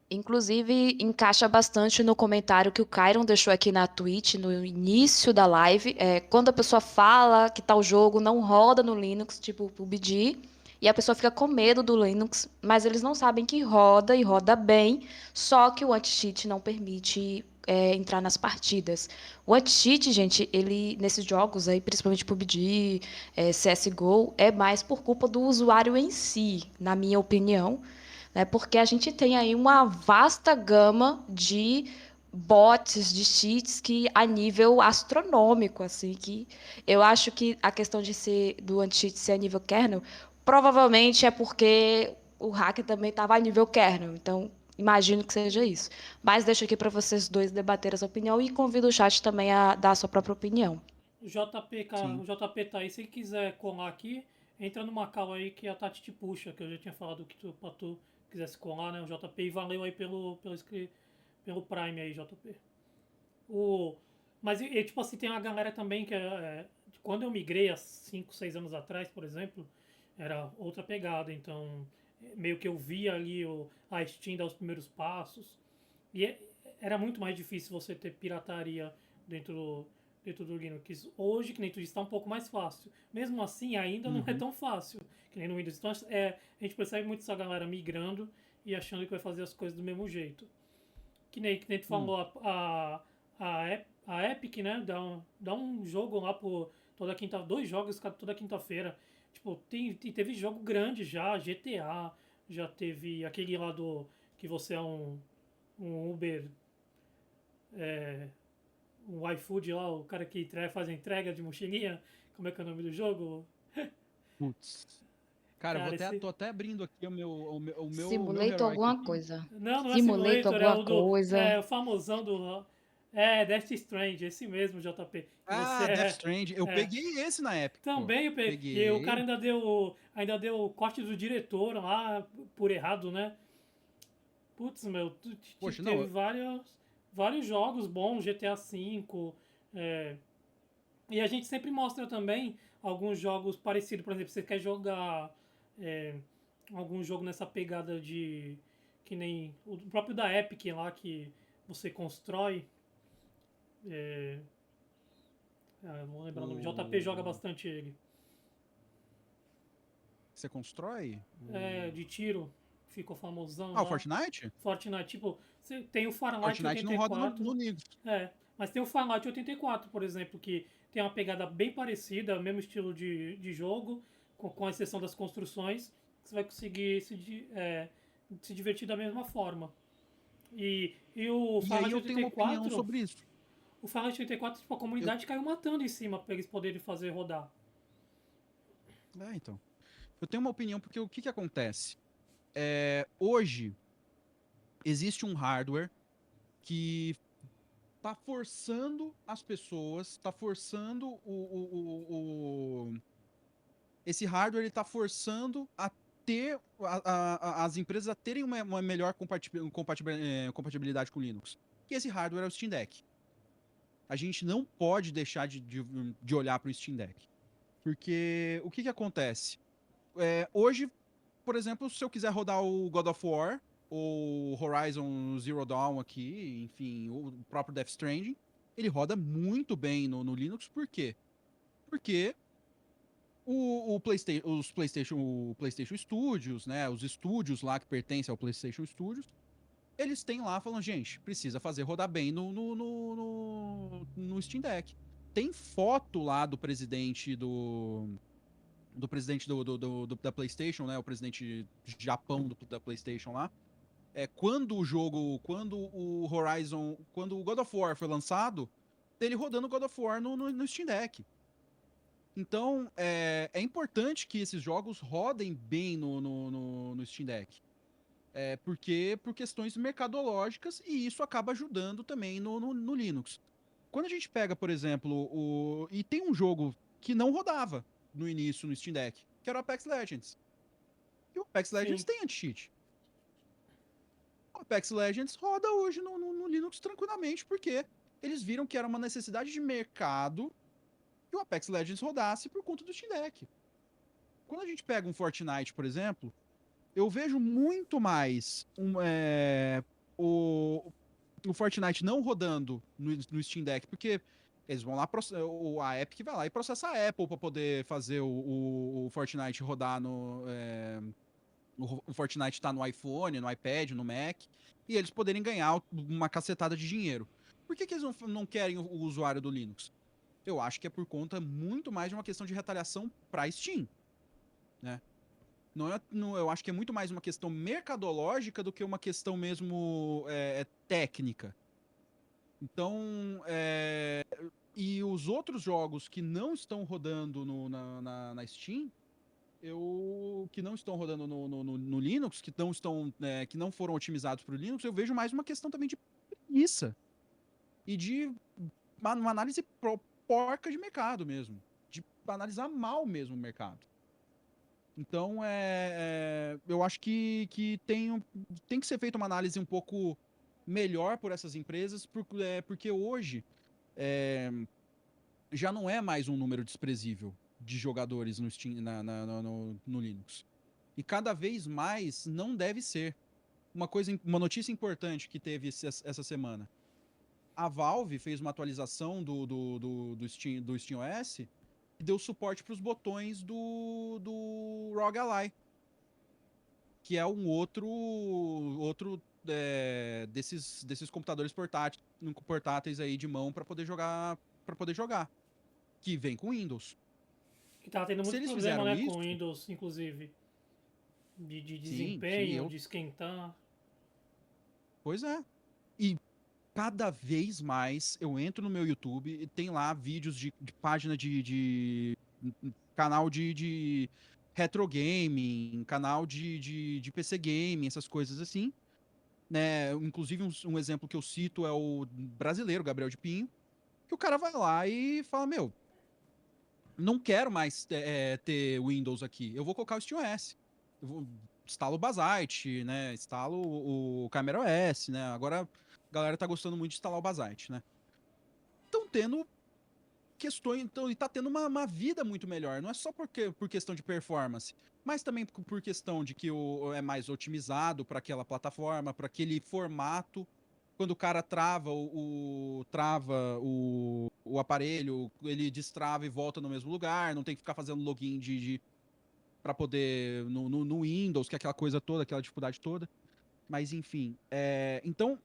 Inclusive, encaixa bastante no comentário que o Kyron deixou aqui na Twitch, no início da live. Quando a pessoa fala que tal jogo não roda no Linux, tipo o PUBG, e a pessoa fica com medo do Linux, mas eles não sabem que roda e roda bem, só que o anti-cheat não permite entrar nas partidas. O anti-cheat, gente, ele nesses jogos aí, principalmente PUBG, CSGO, é mais por culpa do usuário em si, na minha opinião, né? Porque a gente tem aí uma vasta gama de bots, de cheats que a nível astronômico, assim, que eu acho que a questão de ser do anti-cheat ser a nível kernel, provavelmente é porque o hacker também estava a nível kernel, então imagino que seja isso. Mas deixo aqui para vocês dois debaterem essa opinião e convido o chat também a dar a sua própria opinião. O JP, cara, Sim. o JP tá aí. Se quiser colar aqui, entra numa call aí que a Tati te puxa, que eu já tinha falado que pra tu quisesse colar, né? O JP, e valeu aí pelo Prime aí, JP. O, mas, tipo assim, tem uma galera também que quando eu migrei há 5, 6 anos atrás, por exemplo, era outra pegada. Então, meio que eu via ali a Steam dar os primeiros passos. E era muito mais difícil você ter pirataria dentro dentro do Linux. Hoje, que nem tu disse, está um pouco mais fácil. Mesmo assim, ainda não é Uhum. tão fácil que nem no Windows. Então, a gente percebe muito essa galera migrando e achando que vai fazer as coisas do mesmo jeito. Que nem tu Hum. falou, a Epic, né, dá um jogo lá por toda quinta, dois jogos toda quinta-feira. Tipo, teve jogo grande já, GTA, já teve aquele lá do que você é um Uber, é, um iFood lá, o cara que faz a entrega de mochilinha, como é que é o nome do jogo? Putz. Cara, eu vou Cara, até, esse... tô até abrindo aqui o meu Simulator heróico alguma aqui. coisa. Não, não é Simulator Simulator, é alguma o coisa. o famosão do... É, Death Stranding, esse mesmo, JP. Que você Ah, Death Stranding. Eu é, peguei esse na Epic, pô. também eu peguei. E o cara Peguei. ainda deu o corte do diretor lá por errado, né? Putz, meu, Poxa, teve não. vários jogos bons, GTA V. É, e a gente sempre mostra também alguns jogos parecidos. Por exemplo, você quer jogar é, algum jogo nessa pegada de. Que nem o próprio da Epic lá, que você constrói. É, não vou lembrar o nome. JP joga O... bastante ele. Você constrói? De tiro, ficou famosão Ah, o lá. Fortnite? Fortnite, tipo, você tem o Fahrenheit Fortnite não roda no 84, Linux. mas tem o Fahrenheit 84, por exemplo, que tem uma pegada bem parecida, mesmo estilo de jogo, com exceção das construções, que você vai conseguir se divertir da mesma forma. E o E aí Fahrenheit eu tenho uma opinião 84, sobre isso. o Fahrenheit 84, tipo, a Eu... comunidade caiu matando em cima para eles poderem fazer rodar. Então. Eu tenho uma opinião porque o que que acontece? Hoje, existe um hardware que tá forçando as pessoas, tá forçando esse hardware, ele tá forçando a ter as empresas a terem uma melhor compatibilidade com o Linux. E esse hardware é o Steam Deck. A gente não pode deixar de olhar para o Steam Deck. Porque o que que acontece? Hoje, por exemplo, se eu quiser rodar o God of War, ou Horizon Zero Dawn aqui, enfim, o próprio Death Stranding, ele roda muito bem no Linux. Por quê? Porque o PlayStation Studios, né, os estúdios lá que pertencem ao PlayStation Studios, eles têm lá falando, gente, precisa fazer rodar bem no Steam Deck. Tem foto lá do presidente da PlayStation, né, o presidente Japão da PlayStation lá. Quando o God of War foi lançado, dele rodando o God of War no Steam Deck. Então, é importante que esses jogos rodem bem no Steam Deck. Porque por questões mercadológicas, e isso acaba ajudando também no Linux. Quando a gente pega, por exemplo, e tem um jogo que não rodava no início no Steam Deck, que era o Apex Legends. E o Apex Legends Sim, tem anti-cheat. O Apex Legends roda hoje no Linux tranquilamente, porque eles viram que era uma necessidade de mercado que o Apex Legends rodasse por conta do Steam Deck. Quando a gente pega um Fortnite, por exemplo, eu vejo muito mais o, o Fortnite não rodando no Steam Deck, porque eles vão lá, a Epic vai lá e processa a Apple para poder fazer o Fortnite rodar o Fortnite tá no iPhone, no iPad, no Mac, e eles poderem ganhar uma cacetada de dinheiro. Por que eles não querem o usuário do Linux? Eu acho que é por conta muito mais de uma questão de retaliação para Steam, né? Não, eu acho que é muito mais uma questão mercadológica do que uma questão mesmo técnica. Então, e os outros jogos que não estão rodando na Steam, que não estão rodando no Linux, que não foram otimizados para o Linux, eu vejo mais uma questão também de preguiça e de uma análise porca de mercado mesmo, de analisar mal mesmo o mercado. Então, eu acho que tem que ser feita uma análise um pouco melhor por essas empresas, porque hoje já não é mais um número desprezível de jogadores no Steam, no Linux. E cada vez mais não deve ser. Uma notícia importante que teve essa semana. A Valve fez uma atualização do SteamOS e deu suporte para os botões do ROG Ally, que é um outro desses computadores portáteis aí de mão para poder jogar, que vem com Windows. Que tava tendo Se muito eles problema, fizeram né, isso, com Windows, inclusive. De sim, desempenho, de esquentar. pois é. E cada vez mais eu entro no meu YouTube e tem lá vídeos de página de canal de retro gaming, canal de PC gaming, essas coisas assim, né? Inclusive um exemplo que eu cito é o brasileiro, Gabriel de Pinho, que o cara vai lá e fala, meu, não quero mais ter Windows aqui, eu vou colocar o SteamOS. Eu instalo o Basite, né? Instalo o Camera OS, né? Agora a galera tá gostando muito de instalar o Basite, né? Estão tendo questões, então, e tá tendo uma vida muito melhor. Não é só por questão de performance, mas também por questão de que é mais otimizado para aquela plataforma, para aquele formato. Quando o cara trava o aparelho, ele destrava e volta no mesmo lugar, não tem que ficar fazendo login para poder no Windows, que é aquela coisa toda, aquela dificuldade toda. Mas enfim, então,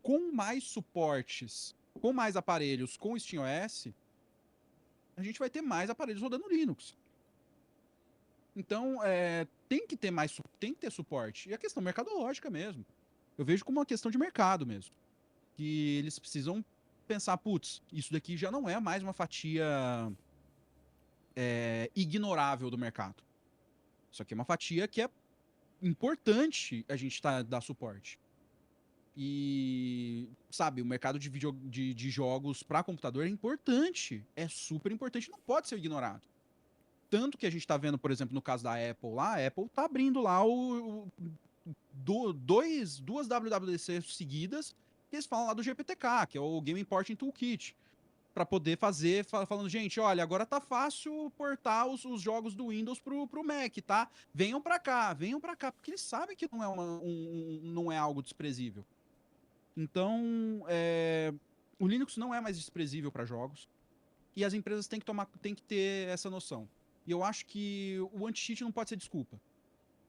com mais suportes, com mais aparelhos, com o SteamOS, a gente vai ter mais aparelhos rodando Linux. Então, tem que ter suporte. E a questão mercadológica mesmo. Eu vejo como uma questão de mercado mesmo. Que eles precisam pensar, putz, isso daqui já não é mais uma fatia ignorável do mercado. Isso aqui é uma fatia que é importante a gente dar suporte. E, sabe, o mercado de jogos para computador é importante. É super importante, não pode ser ignorado. Tanto que a gente está vendo, por exemplo, no caso da Apple lá, a Apple tá abrindo lá duas WWDC seguidas, que eles falam lá do GPTK, que é o Game Importing Toolkit, para poder fazer, falando, gente, olha, agora tá fácil portar os jogos do Windows pro Mac, tá? Venham para cá, porque eles sabem que não é, não é algo desprezível. Então, o Linux não é mais desprezível para jogos, e as empresas têm que ter essa noção. E eu acho que o anti-cheat não pode ser desculpa.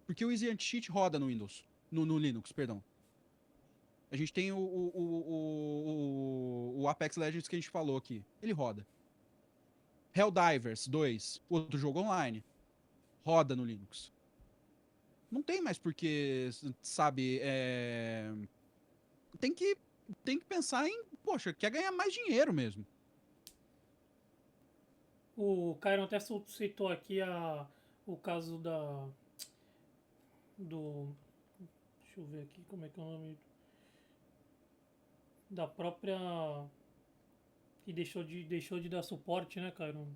Porque o Easy Anti-Cheat roda no Windows. No Linux, perdão. A gente tem o Apex Legends que a gente falou aqui. Ele roda. Helldivers 2, outro jogo online, roda no Linux. Não tem mais porque, sabe, tem que, tem que pensar em, poxa, quer ganhar mais dinheiro mesmo. O Cairo até citou aqui o caso do. Deixa eu ver aqui como é que é o nome. Da própria. Que deixou de dar suporte, né, Cairo?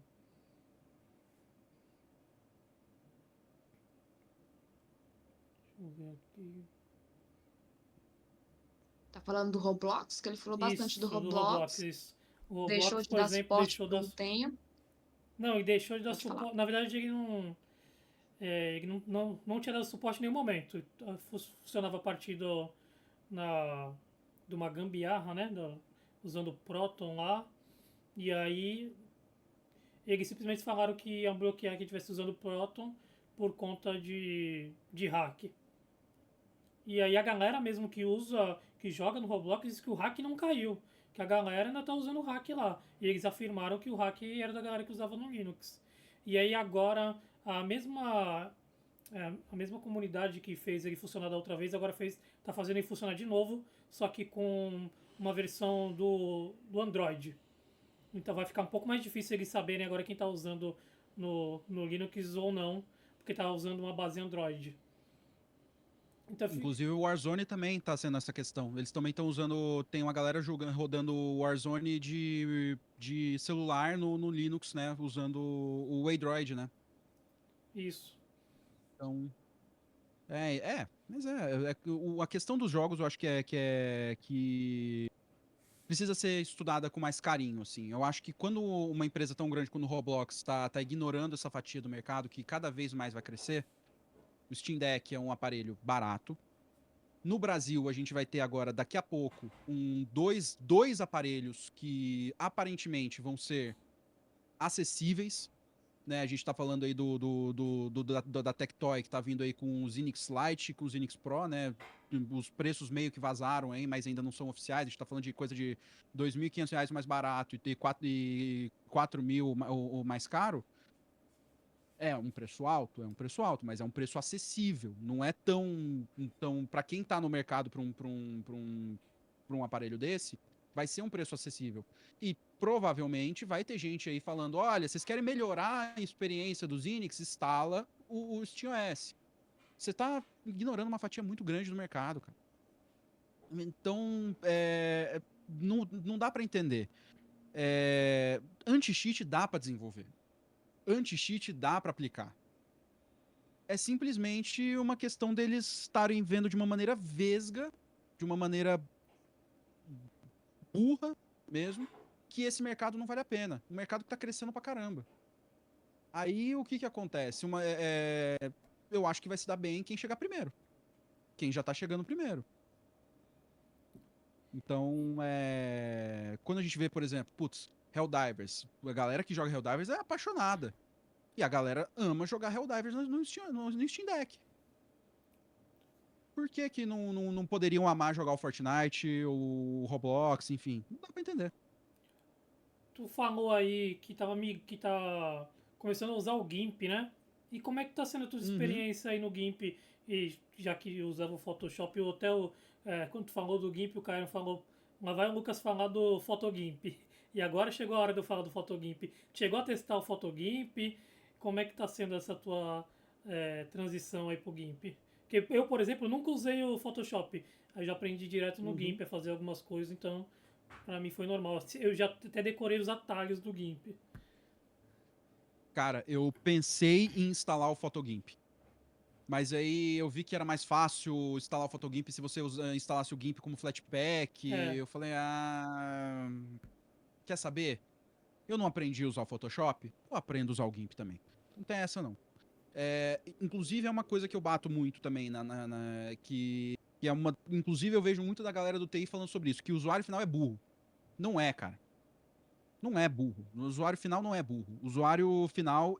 Deixa eu ver aqui. Tá falando do Roblox, que ele falou bastante do Isso, do Roblox. Roblox. Isso. O Deixou Roblox, de por dar exemplo, suporte deixou por dar. um tempo. Não, e deixou de dar Pode falar. suporte. Na verdade, ele não tinha dado suporte em nenhum momento. Funcionava a partir de uma gambiarra, né? Usando o Proton lá. E aí eles simplesmente falaram que iam bloquear quem estivesse usando o Proton por conta de hack. E aí a galera mesmo que joga no Roblox diz que o hack não caiu. Que a galera ainda tá usando o hack lá. E eles afirmaram que o hack era da galera que usava no Linux. E aí agora a mesma comunidade que fez ele funcionar da outra vez, agora tá fazendo ele funcionar de novo, só que com uma versão do Android. Então vai ficar um pouco mais difícil eles saberem agora quem está usando no Linux ou não, porque está usando uma base Android. Então, Inclusive o Warzone também tá sendo essa questão. Eles também estão usando. Tem uma galera rodando o Warzone de celular no Linux, né? Usando o Android, né? isso. Então. Mas a questão dos jogos eu acho que precisa ser estudada com mais carinho, assim. Eu acho que quando uma empresa tão grande como o Roblox tá ignorando essa fatia do mercado, que cada vez mais vai crescer, O Steam Deck é um aparelho barato. No Brasil, a gente vai ter agora, daqui a pouco, dois aparelhos que aparentemente vão ser acessíveis, né? A gente está falando aí da Tectoy, que está vindo aí com os Inix Lite, com os Inix Pro, né? Os preços meio que vazaram aí, mas ainda não são oficiais. A gente está falando de coisa de R$ 2.500 mais barato e 4.000 o mais caro. É um preço alto, mas é um preço acessível. Não é tão para quem está no mercado para um aparelho desse, vai ser um preço acessível. E provavelmente vai ter gente aí falando: olha, vocês querem melhorar a experiência dos Inix? Instala o SteamOS. Você está ignorando uma fatia muito grande do mercado, cara. Então, não dá para entender. Anti-cheat dá para desenvolver. Anti-cheat dá para aplicar. É simplesmente uma questão deles estarem vendo de uma maneira vesga, de uma maneira burra mesmo, que esse mercado não vale a pena. Um mercado que está crescendo pra caramba. Aí o que acontece? Eu acho que vai se dar bem quem chegar primeiro. Quem já tá chegando primeiro. Então, quando a gente vê, por exemplo, Helldivers. A galera que joga Helldivers é apaixonada. E a galera ama jogar Helldivers no Steam Deck. Por que não poderiam amar jogar o Fortnite, o Roblox, enfim? Não dá pra entender. Tu falou aí que que tá começando a usar o GIMP, né? E como é que tá sendo a tua experiência aí no GIMP? E já que usava o Photoshop, o hotel, quando tu falou do GIMP, o Caio falou, lá vai o Lucas falar do PhotoGIMP. E agora chegou a hora de eu falar do PhotoGIMP. Chegou a testar o PhotoGIMP? Como é que tá sendo essa tua transição aí pro GIMP? Porque eu, por exemplo, nunca usei o Photoshop. Aí já aprendi direto no GIMP a fazer algumas coisas, então pra mim foi normal. Eu já até decorei os atalhos do GIMP. Cara, eu pensei em instalar o PhotoGIMP. Mas aí eu vi que era mais fácil instalar o PhotoGIMP se você instalasse o GIMP como Flatpak. É, Eu falei, quer saber? Eu não aprendi a usar o Photoshop, eu aprendo a usar o GIMP também. Não tem essa, não. Inclusive, é uma coisa que eu bato muito também, que é uma... Inclusive, eu vejo muito da galera do TI falando sobre isso, que o usuário final é burro. Não é, cara. Não é burro. O usuário final não é burro. O usuário final,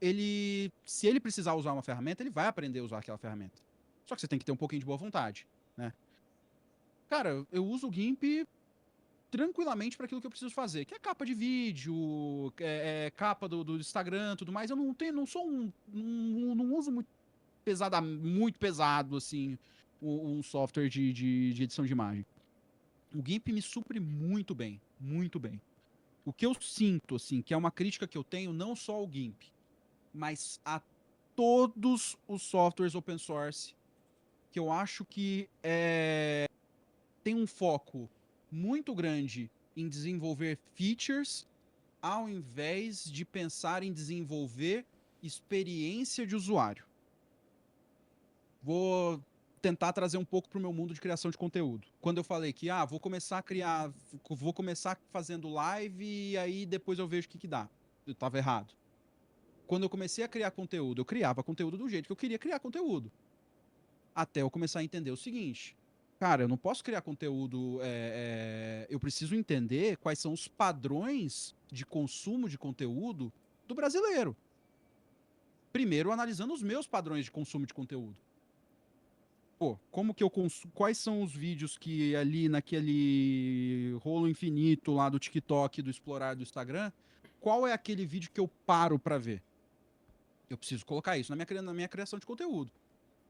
se ele precisar usar uma ferramenta, ele vai aprender a usar aquela ferramenta. Só que você tem que ter um pouquinho de boa vontade, né? Cara, eu uso o GIMP tranquilamente para aquilo que eu preciso fazer, que é capa de vídeo, capa do Instagram, tudo mais. Eu não sou não uso muito pesado assim um software de edição de imagem. O GIMP me supre muito bem, muito bem. O que eu sinto, assim, que é uma crítica que eu tenho, não só ao GIMP, mas a todos os softwares open source, que eu acho que tem um foco muito grande em desenvolver features, ao invés de pensar em desenvolver experiência de usuário. Vou tentar trazer um pouco para o meu mundo de criação de conteúdo. Quando eu falei que vou começar fazendo live e aí depois eu vejo o que dá. Eu estava errado. Quando eu comecei a criar conteúdo, eu criava conteúdo do jeito que eu queria criar conteúdo. Até eu começar a entender o seguinte: cara, eu não posso criar conteúdo. Eu preciso entender quais são os padrões de consumo de conteúdo do brasileiro. Primeiro, analisando os meus padrões de consumo de conteúdo. Pô, quais são os vídeos que ali naquele rolo infinito lá do TikTok, do explorar do Instagram, qual é aquele vídeo que eu paro para ver? Eu preciso colocar isso na minha criação de conteúdo.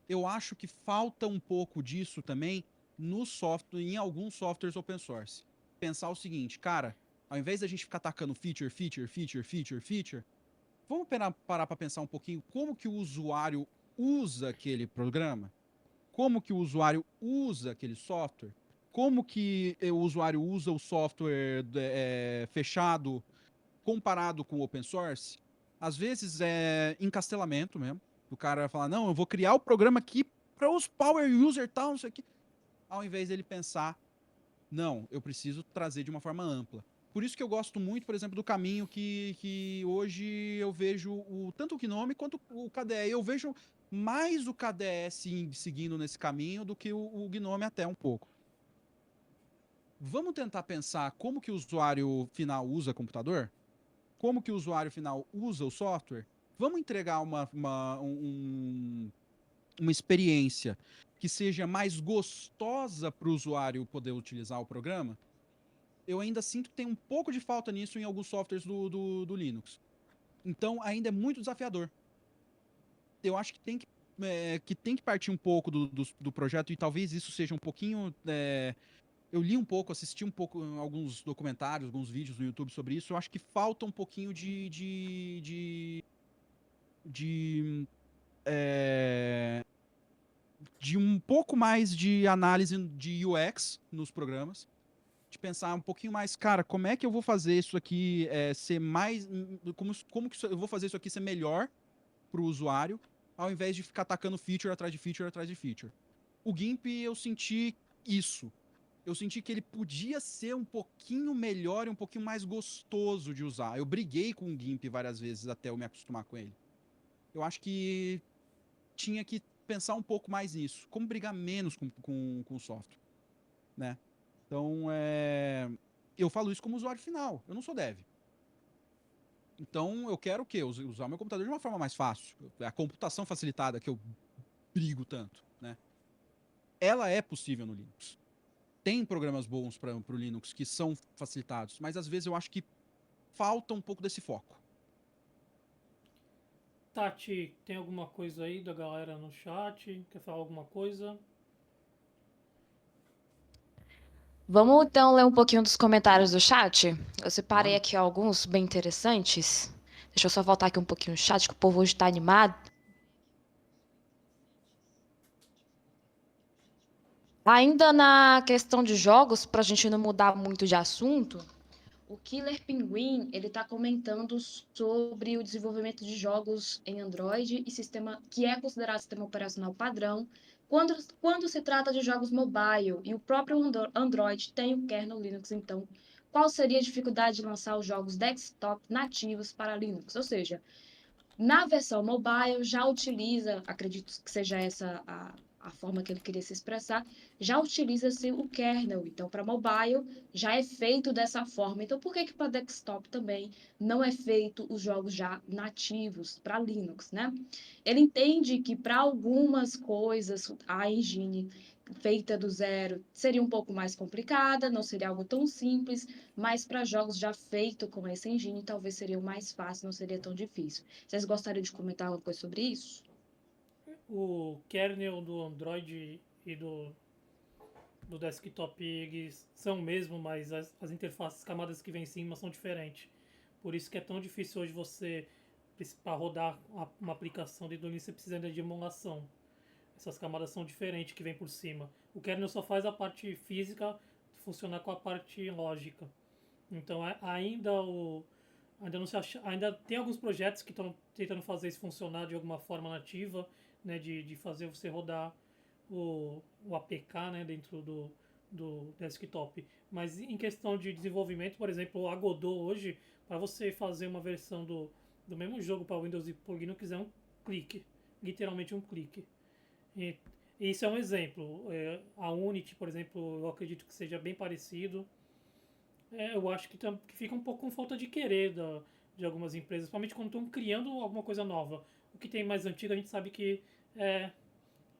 Eu acho que falta um pouco disso também em alguns softwares open source. Pensar o seguinte, cara, ao invés da gente ficar atacando feature, vamos parar para pensar um pouquinho como que o usuário usa aquele programa? Como que o usuário usa aquele software? Como que o usuário usa o software fechado comparado com o open source? Às vezes é encastelamento mesmo. O cara fala, não, eu vou criar o programa aqui para os power user tal, não sei o quê. Ao invés dele pensar, não, eu preciso trazer de uma forma ampla. Por isso que eu gosto muito, por exemplo, do caminho que hoje eu vejo tanto o Gnome quanto o KDE. Eu vejo mais o KDS seguindo nesse caminho do que o Gnome até um pouco. Vamos tentar pensar como que o usuário final usa computador? Como que o usuário final usa o software? Vamos entregar uma experiência que seja mais gostosa para o usuário poder utilizar o programa? Eu ainda sinto que tem um pouco de falta nisso em alguns softwares do Linux. Então, ainda é muito desafiador. Eu acho que tem que partir um pouco do projeto, e talvez isso seja um pouquinho... eu li um pouco, assisti um pouco alguns documentários, alguns vídeos no YouTube sobre isso. Eu acho que falta um pouquinho de um pouco mais de análise de UX nos programas, de pensar um pouquinho mais, cara, como é que eu vou fazer isso aqui ser mais, como que eu vou fazer isso aqui ser melhor para o usuário, ao invés de ficar atacando feature atrás de feature atrás de feature. O GIMP, eu senti isso. Eu senti que ele podia ser um pouquinho melhor e um pouquinho mais gostoso de usar. Eu briguei com o GIMP várias vezes até eu me acostumar com ele. Eu acho que tinha que pensar um pouco mais nisso. Como brigar menos com o software, né? Então, eu falo isso como usuário final. Eu não sou dev. Então, eu quero o quê? Usar o meu computador de uma forma mais fácil. A computação facilitada que eu brigo tanto, né? Ela é possível no Linux. Tem programas bons para o Linux que são facilitados, mas às vezes eu acho que falta um pouco desse foco. Tati, tem alguma coisa aí da galera no chat? Quer falar alguma coisa? Vamos então ler um pouquinho dos comentários do chat? Eu separei Bora. aqui alguns bem interessantes. Deixa eu só voltar aqui um pouquinho no chat, que o povo hoje está animado. Ainda na questão de jogos, para a gente não mudar muito de assunto, o Killer Pinguim ele está comentando sobre o desenvolvimento de jogos em Android e sistema que é considerado sistema operacional padrão quando se trata de jogos mobile e o próprio Android tem o kernel Linux. Então, qual seria a dificuldade de lançar os jogos desktop nativos para Linux? Ou seja, na versão mobile já utiliza, acredito que seja essa a forma que ele queria se expressar, já utiliza-se o kernel. Então, para mobile já é feito dessa forma. Então, por que que para desktop também não é feito os jogos já nativos para Linux, né? Ele entende que para algumas coisas a engine feita do zero seria um pouco mais complicada, não seria algo tão simples, mas para jogos já feitos com essa engine talvez seria o mais fácil, não seria tão difícil. Vocês gostariam de comentar alguma coisa sobre isso? O kernel do Android e do desktop eles são o mesmo, mas as interfaces, as camadas que vêm em cima são diferentes. Por isso que é tão difícil hoje você, para rodar uma aplicação de Linux, você precisa ainda de emulação. Essas camadas são diferentes que vêm por cima. O kernel só faz a parte física funcionar com a parte lógica. Então ainda não se acha, ainda tem alguns projetos que estão tentando fazer isso funcionar de alguma forma nativa, né, de fazer você rodar o APK, né, dentro do desktop. Mas em questão de desenvolvimento, por exemplo, a Godot hoje, para você fazer uma versão do mesmo jogo para Windows e para Linux é um clique, literalmente um clique. E isso é um exemplo. A Unity, por exemplo, eu acredito que seja bem parecido. Eu acho que fica um pouco com falta de querer de algumas empresas, principalmente quando estão criando alguma coisa nova. O que tem mais antigo a gente sabe que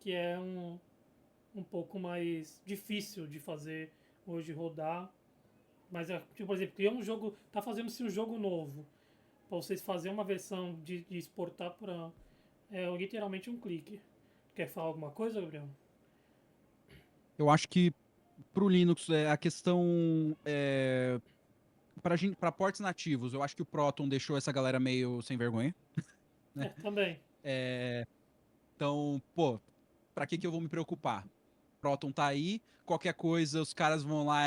é um pouco mais difícil de fazer hoje rodar. Mas, tipo, por exemplo, criar um jogo, tá fazendo-se um jogo novo. Para vocês fazerem uma versão de exportar para. É literalmente um clique. Quer falar alguma coisa, Gabriel? Eu acho que pro Linux a questão para ports nativos, eu acho que o Proton deixou essa galera meio sem vergonha, né? Também. Então, pô, pra que eu vou me preocupar? Proton tá aí, qualquer coisa os caras vão lá,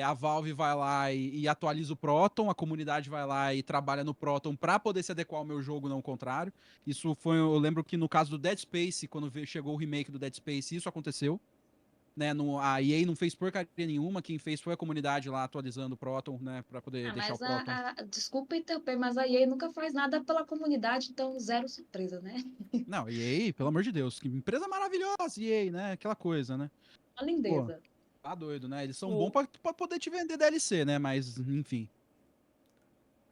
a Valve vai lá e atualiza o Proton, a comunidade vai lá e trabalha no Proton pra poder se adequar ao meu jogo, não o contrário. Isso foi, eu lembro que no caso do Dead Space, quando chegou o remake do Dead Space, isso aconteceu. né? A EA não fez porcaria nenhuma, quem fez foi a comunidade lá atualizando o Proton, né? Pra poder deixar o Mas Proton. desculpa interromper, mas a EA nunca faz nada pela comunidade, então zero surpresa, né? Não, EA, pelo amor de Deus, que empresa maravilhosa, EA, né? Aquela coisa, né? Uma Pô, lindeza. tá doido, né? Eles são bons O, pra poder te vender DLC, né? Mas, enfim.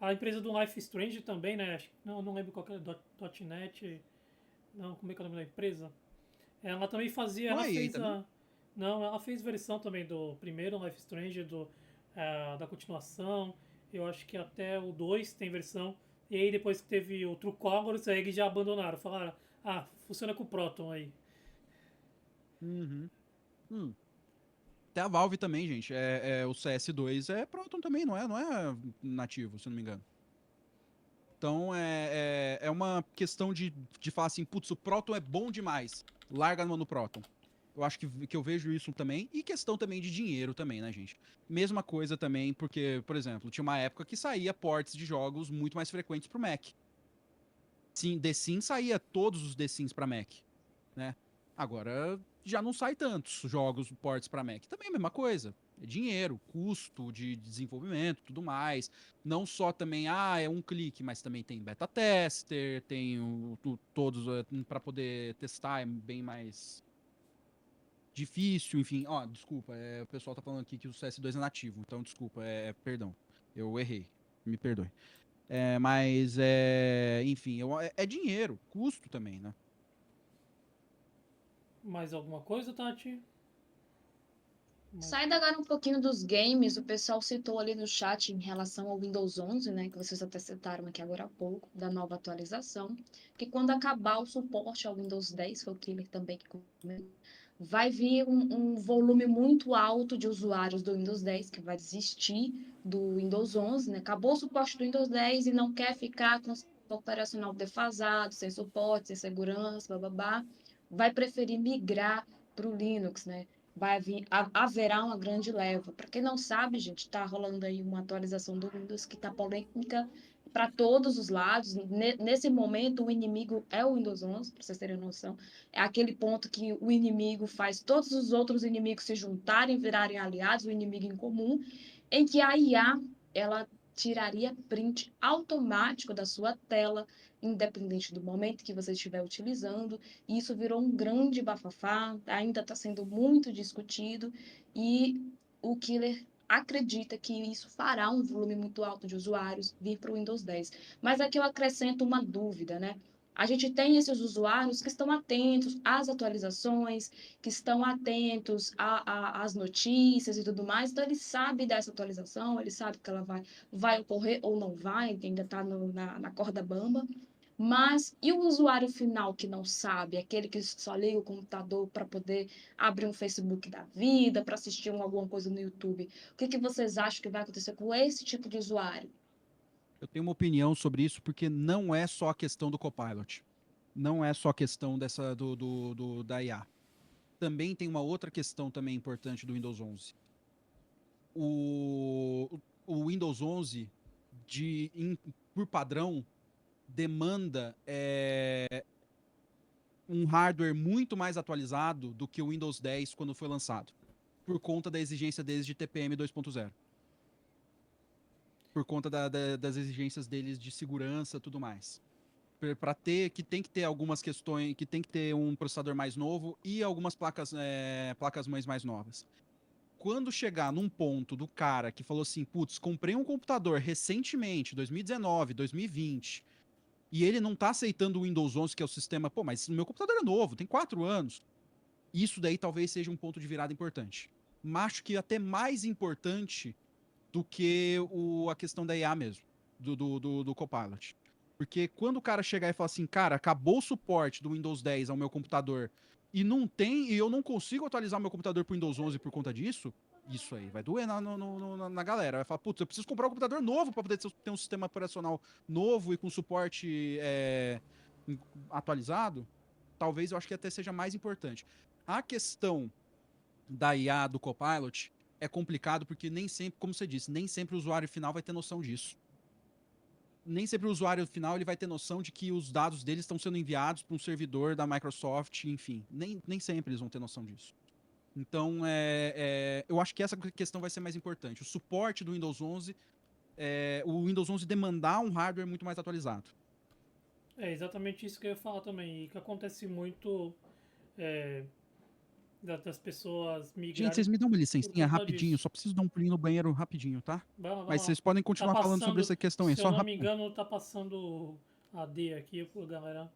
a empresa do Life is Strange também, né? Não lembro qual que é, .net. Não, como é que é o nome da empresa? Ela também fazia, Não ela é EA fez também? a. Não, ela fez versão também do primeiro Life is Strange, da continuação. Eu acho que até o 2 tem versão. E aí depois que teve o True Colors, aí eles já abandonaram. Falaram, funciona com o Proton aí. Uhum. Hum. Até a Valve também, gente. O CS2 é Proton também, não é nativo, se eu não me engano. Então é uma questão de falar assim, putz, o Proton é bom demais. Larga no Proton. Eu acho que eu vejo isso também. E questão também de dinheiro também, né, gente? Mesma coisa também, porque, por exemplo, tinha uma época que saía ports de jogos muito mais frequentes pro Mac. Sim, The Sims saía todos os The Sims pra Mac, né? Agora já não sai tantos jogos ports para Mac. Também é a mesma coisa. É dinheiro, custo de desenvolvimento, tudo mais. Não só também, é um clique, mas também tem beta tester, tem todos para poder testar, é bem mais difícil, enfim. Ó, desculpa, o pessoal tá falando aqui que o CS2 é nativo, então desculpa, perdão. Eu errei. Me perdoe. Enfim, é dinheiro, custo também, né? Mais alguma coisa, Tati? Mais... Saindo agora um pouquinho dos games, o pessoal citou ali no chat em relação ao Windows 11, né, que vocês até citaram aqui agora há pouco, da nova atualização, que quando acabar o suporte ao Windows 10, foi o Killer também que comentou, vai vir um volume muito alto de usuários do Windows 10 que vai desistir do Windows 11, né? Acabou o suporte do Windows 10 e não quer ficar com o sistema operacional defasado, sem suporte, sem segurança, babá, vai preferir migrar para o Linux, né? Vai vir, haverá uma grande leva. Para quem não sabe, gente, está rolando aí uma atualização do Windows que está polêmica para todos os lados. Nesse momento, o inimigo é o Windows 11, para vocês terem noção. É aquele ponto que o inimigo faz todos os outros inimigos se juntarem, virarem aliados, o inimigo em comum, em que a IA, ela tiraria print automático da sua tela, independente do momento que você estiver utilizando. E isso virou um grande bafafá, ainda está sendo muito discutido, e o Killer acredita que isso fará um volume muito alto de usuários vir para o Windows 10. Mas aqui eu acrescento uma dúvida, né? A gente tem esses usuários que estão atentos às atualizações, que estão atentos às notícias e tudo mais, então ele sabe dessa atualização, ele sabe que ela vai ocorrer ou não vai, ainda está na corda bamba. Mas e o usuário final que não sabe, aquele que só liga o computador para poder abrir um Facebook da vida, para assistir alguma coisa no YouTube? O que vocês acham que vai acontecer com esse tipo de usuário? Eu tenho uma opinião sobre isso porque não é só a questão do Copilot. Não é só a questão da IA. Também tem uma outra questão também importante do Windows 11. O Windows 11, por padrão, demanda um hardware muito mais atualizado do que o Windows 10 quando foi lançado, por conta da exigência deles de TPM 2.0. Por conta das exigências deles de segurança e tudo mais. Para ter, que tem que ter algumas questões, que tem que ter um processador mais novo e algumas placas-mães mais novas. Quando chegar num ponto do cara que falou assim, putz, comprei um computador recentemente, 2019, 2020, e ele não tá aceitando o Windows 11, que é o sistema, pô, mas o meu computador é novo, tem 4 anos. Isso daí talvez seja um ponto de virada importante. Mas acho que até mais importante do que a questão da IA mesmo, do Copilot. Porque quando o cara chegar e falar assim, cara, acabou o suporte do Windows 10 ao meu computador e eu não consigo atualizar meu computador para o Windows 11 por conta disso, isso aí vai doer na galera. Vai falar, putz, eu preciso comprar um computador novo para poder ter um sistema operacional novo e com suporte atualizado. Talvez eu acho que até seja mais importante. A questão da IA do Copilot é complicado porque nem sempre, como você disse, nem sempre o usuário final vai ter noção disso. Nem sempre o usuário final ele vai ter noção de que os dados deles estão sendo enviados para um servidor da Microsoft, enfim. Nem sempre eles vão ter noção disso. Então, eu acho que essa questão vai ser mais importante. O suporte do Windows 11, o Windows 11 demandar um hardware muito mais atualizado. É exatamente isso que eu ia falar também. E que acontece muito é, das pessoas Gente, migrarem vocês me dão uma por licencinha conta rapidinho, disso. só preciso dar um pulinho no banheiro rapidinho, tá? Vai Mas lá. vocês podem Tá continuar falando sobre passando, essa questão aí, se eu só não me rapidinho. engano, tá passando a D aqui, pô, galera.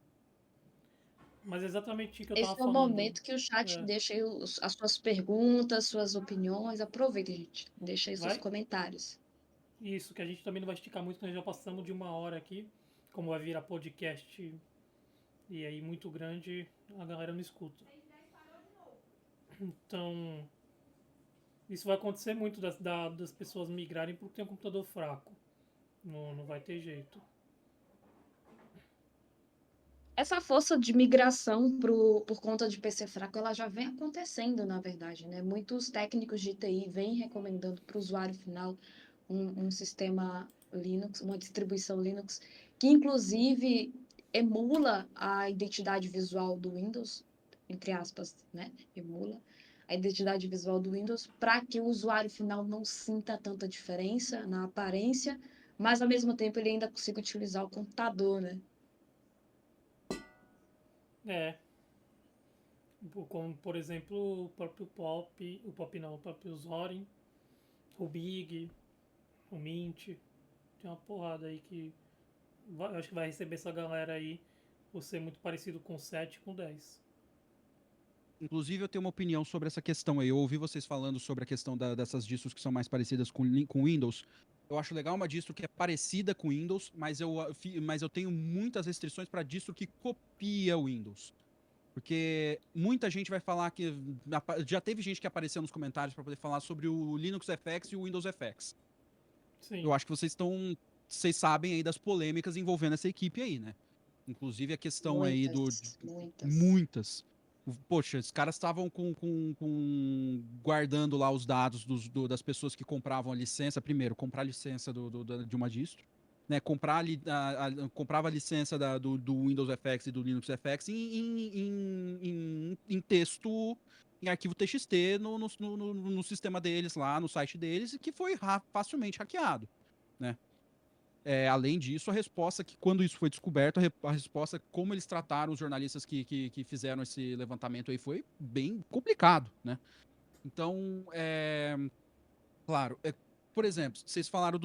Mas é exatamente o que eu tava Esse é o falando. momento que o chat É, deixa aí as suas perguntas, suas opiniões. Aproveita, gente. Deixa aí seus vai? comentários. Isso, que a gente também não vai esticar muito, nós já passamos de 1 hora aqui. Como vai virar podcast e aí muito grande, a galera não escuta. Então, isso vai acontecer muito das pessoas migrarem porque tem um computador fraco. Não vai ter jeito. Essa força de migração por conta de PC fraco, ela já vem acontecendo, na verdade, né? Muitos técnicos de TI vêm recomendando para o usuário final um sistema Linux, uma distribuição Linux, que inclusive emula a identidade visual do Windows, entre aspas, né? Emula a identidade visual do Windows para que o usuário final não sinta tanta diferença na aparência, mas ao mesmo tempo ele ainda consiga utilizar o computador, né? É, como por exemplo o próprio Pop, o próprio Zorin, o Big, o Mint, tem uma porrada aí que eu acho que vai receber essa galera aí por ser muito parecido com 7 e com 10. Inclusive, eu tenho uma opinião sobre essa questão aí. Eu ouvi vocês falando sobre a questão dessas distros que são mais parecidas com Windows. Eu acho legal uma distro que é parecida com Windows, mas eu tenho muitas restrições para distro que copia o Windows. Porque muita gente vai falar que. Já teve gente que apareceu nos comentários para poder falar sobre o Linux FX e o Windows FX. Sim, Eu acho que vocês sabem aí das polêmicas envolvendo essa equipe aí, né? Inclusive a questão aí Muitas. muitas. Poxa, os caras estavam guardando lá os dados das pessoas que compravam a licença. Primeiro, comprar a licença de uma distro. Né, comprava a licença do Windows FX e do Linux FX em texto, em arquivo TXT no sistema deles lá, no site deles, e que foi facilmente hackeado. Né? Além disso, a resposta que, quando isso foi descoberto, a resposta, como eles trataram os jornalistas que fizeram esse levantamento aí, foi bem complicado, né? Então, claro, por exemplo, vocês falaram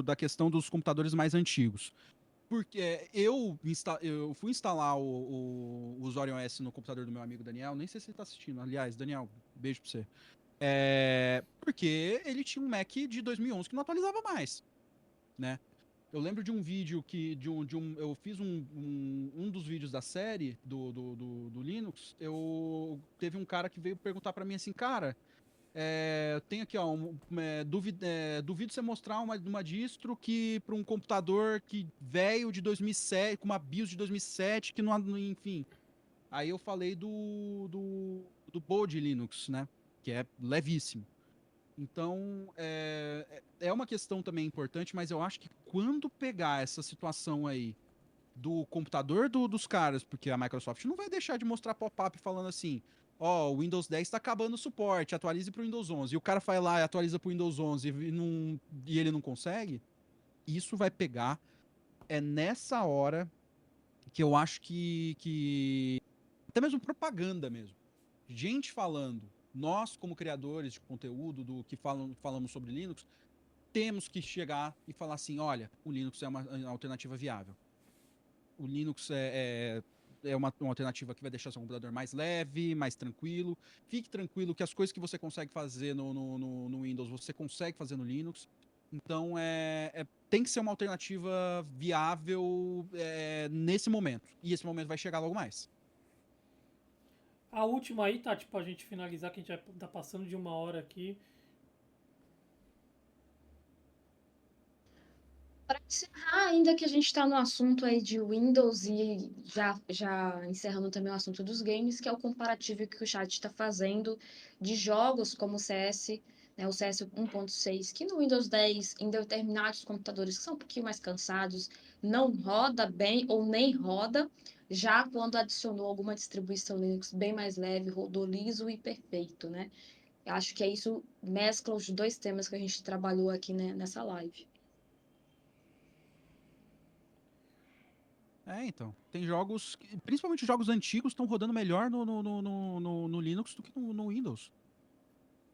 da questão dos computadores mais antigos. Porque eu fui instalar o Zorion S no computador do meu amigo Daniel, nem sei se ele tá assistindo. Aliás, Daniel, beijo pra você. Porque ele tinha um Mac de 2011 que não atualizava mais, né? Eu lembro de um vídeo eu fiz um dos vídeos da série do Linux. Teve um cara que veio perguntar para mim assim, cara, tem aqui, ó, duvido você mostrar uma distro que para um computador que velho de 2007, com uma BIOS de 2007, que não, enfim. Aí eu falei do Bode Linux, né? Que é levíssimo. Então, é uma questão também importante, mas eu acho que quando pegar essa situação aí do computador dos caras, porque a Microsoft não vai deixar de mostrar pop-up falando assim, ó, o Windows 10 está acabando o suporte, atualize para o Windows 11. E o cara vai lá e atualiza para o Windows 11 e ele não consegue, isso vai pegar. É nessa hora que eu acho que até mesmo propaganda mesmo. Gente falando, nós como criadores de conteúdo do que falamos sobre Linux, temos que chegar e falar assim, olha, o Linux é uma alternativa viável. O Linux é uma alternativa que vai deixar seu computador mais leve, mais tranquilo. Fique tranquilo que as coisas que você consegue fazer no Windows, você consegue fazer no Linux. Então, tem que ser uma alternativa viável nesse momento. E esse momento vai chegar logo mais. a última aí, tá, tipo, a gente finalizar, que a gente já tá passando de 1 hora aqui. Para encerrar, ainda que a gente está no assunto aí de Windows e já encerrando também o assunto dos games, que é o comparativo que o chat está fazendo de jogos como o CS, né, o CS 1.6, que no Windows 10, em determinados computadores que são um pouquinho mais cansados, não roda bem ou nem roda. Já quando adicionou alguma distribuição Linux bem mais leve, rodou liso e perfeito, né? Eu acho que é isso, mescla os dois temas que a gente trabalhou aqui, né, nessa live. Então. Tem jogos, principalmente jogos antigos, estão rodando melhor no Linux do que no Windows.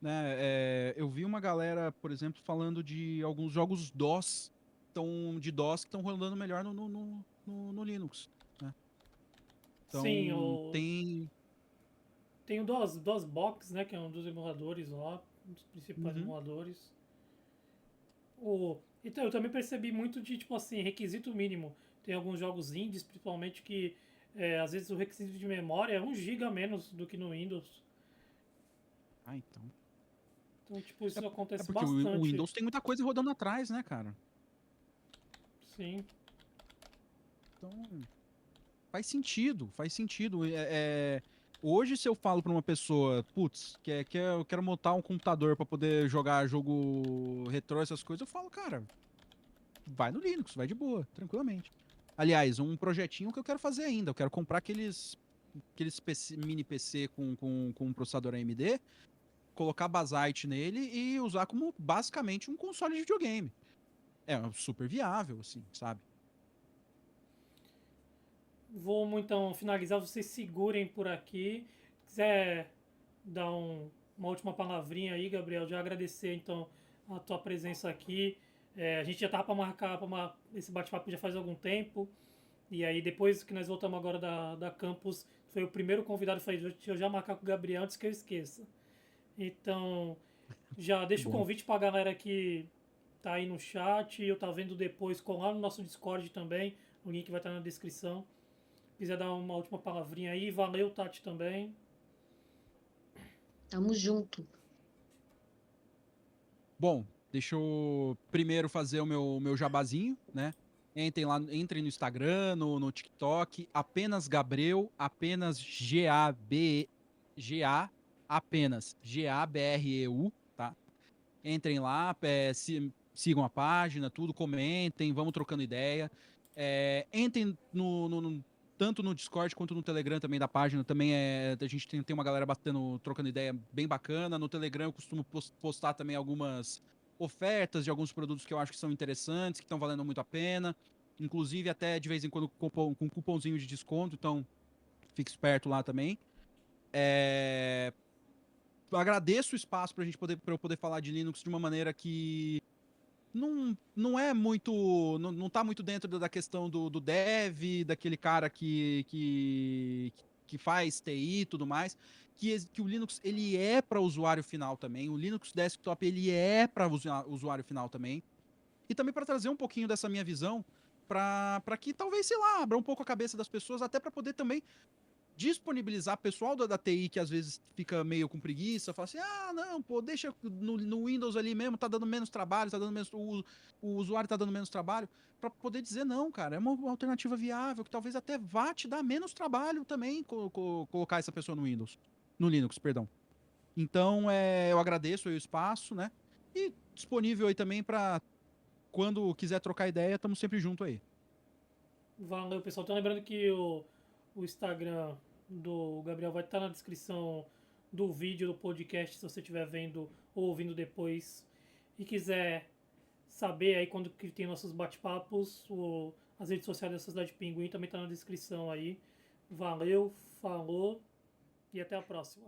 Né? Eu vi uma galera, por exemplo, falando de alguns jogos de DOS que estão rodando melhor no Linux. Né? Sim, Então, tem o DOSBox, né, que é um dos emuladores lá, um dos principais Uhum. emuladores. Então, eu também percebi muito de, tipo assim, requisito mínimo. Tem alguns jogos indies, principalmente, que às vezes o requisito de memória é 1 GB a menos do que no Windows. Então. Então, tipo, isso É acontece porque o bastante. Windows tem muita coisa rodando atrás, né, cara? Sim. Então, faz sentido, faz sentido. Hoje, se eu falo pra uma pessoa, putz, eu quero montar um computador pra poder jogar jogo retrô, essas coisas, eu falo, cara, vai no Linux, vai de boa, tranquilamente. Aliás, um projetinho que eu quero fazer ainda, eu quero comprar aqueles mini PC com um processador AMD, colocar Basite nele e usar como basicamente um console de videogame. É super viável, assim, sabe? Vamos então finalizar. Vocês segurem por aqui. Se quiser dar uma última palavrinha aí, Gabriel, já agradecer então a tua presença aqui. A gente já estava para marcar esse bate-papo já faz algum tempo. E aí, depois que nós voltamos agora da Campus, foi o primeiro convidado. Falei, deixa eu já marcar com o Gabriel antes que eu esqueça. Então, já Que deixa o bom. convite para a galera que tá aí no chat. Eu tá vendo depois, colar no nosso Discord também. O link vai estar na descrição. Quiser dar uma última palavrinha aí. Valeu, Tati, também. Tamo junto. Bom, deixa eu primeiro fazer o meu jabazinho, né? Entrem no Instagram, no TikTok, apenas Gabriel, apenas G-A, apenas Gabreu, tá? Entrem lá, sigam a página, tudo, comentem, vamos trocando ideia. Entrem tanto no Discord quanto no Telegram também da página. Também a gente tem uma galera trocando ideia bem bacana. No Telegram eu costumo postar também algumas ofertas de alguns produtos que eu acho que são interessantes, que estão valendo muito a pena. Inclusive até de vez em quando com cupomzinho de desconto, então fique esperto lá também. Agradeço o espaço para eu poder falar de Linux de uma maneira que não é muito. Não tá muito dentro da questão do dev, daquele cara que faz TI e tudo mais. Que o Linux ele é para usuário final também. O Linux Desktop ele é para usuário final também. E também para trazer um pouquinho dessa minha visão para que talvez, sei lá, abra um pouco a cabeça das pessoas, até para poder também disponibilizar pessoal da TI que às vezes fica meio com preguiça, fala assim, não, pô, deixa no Windows ali mesmo, tá dando menos trabalho, tá dando menos, o usuário tá dando menos trabalho, para poder dizer, não, cara, é uma alternativa viável, que talvez até vá te dar menos trabalho também colocar essa pessoa no Windows, no Linux, perdão. Então, eu agradeço aí o espaço, né, e disponível aí também para quando quiser trocar ideia, estamos sempre junto aí. Valeu, pessoal. Então, lembrando que o Instagram do Gabriel vai estar na descrição do vídeo do podcast, se você estiver vendo ou ouvindo depois e quiser saber aí quando que tem nossos bate-papos, as redes sociais da Sociedade Pinguim também está na descrição aí. Valeu, falou e até a próxima.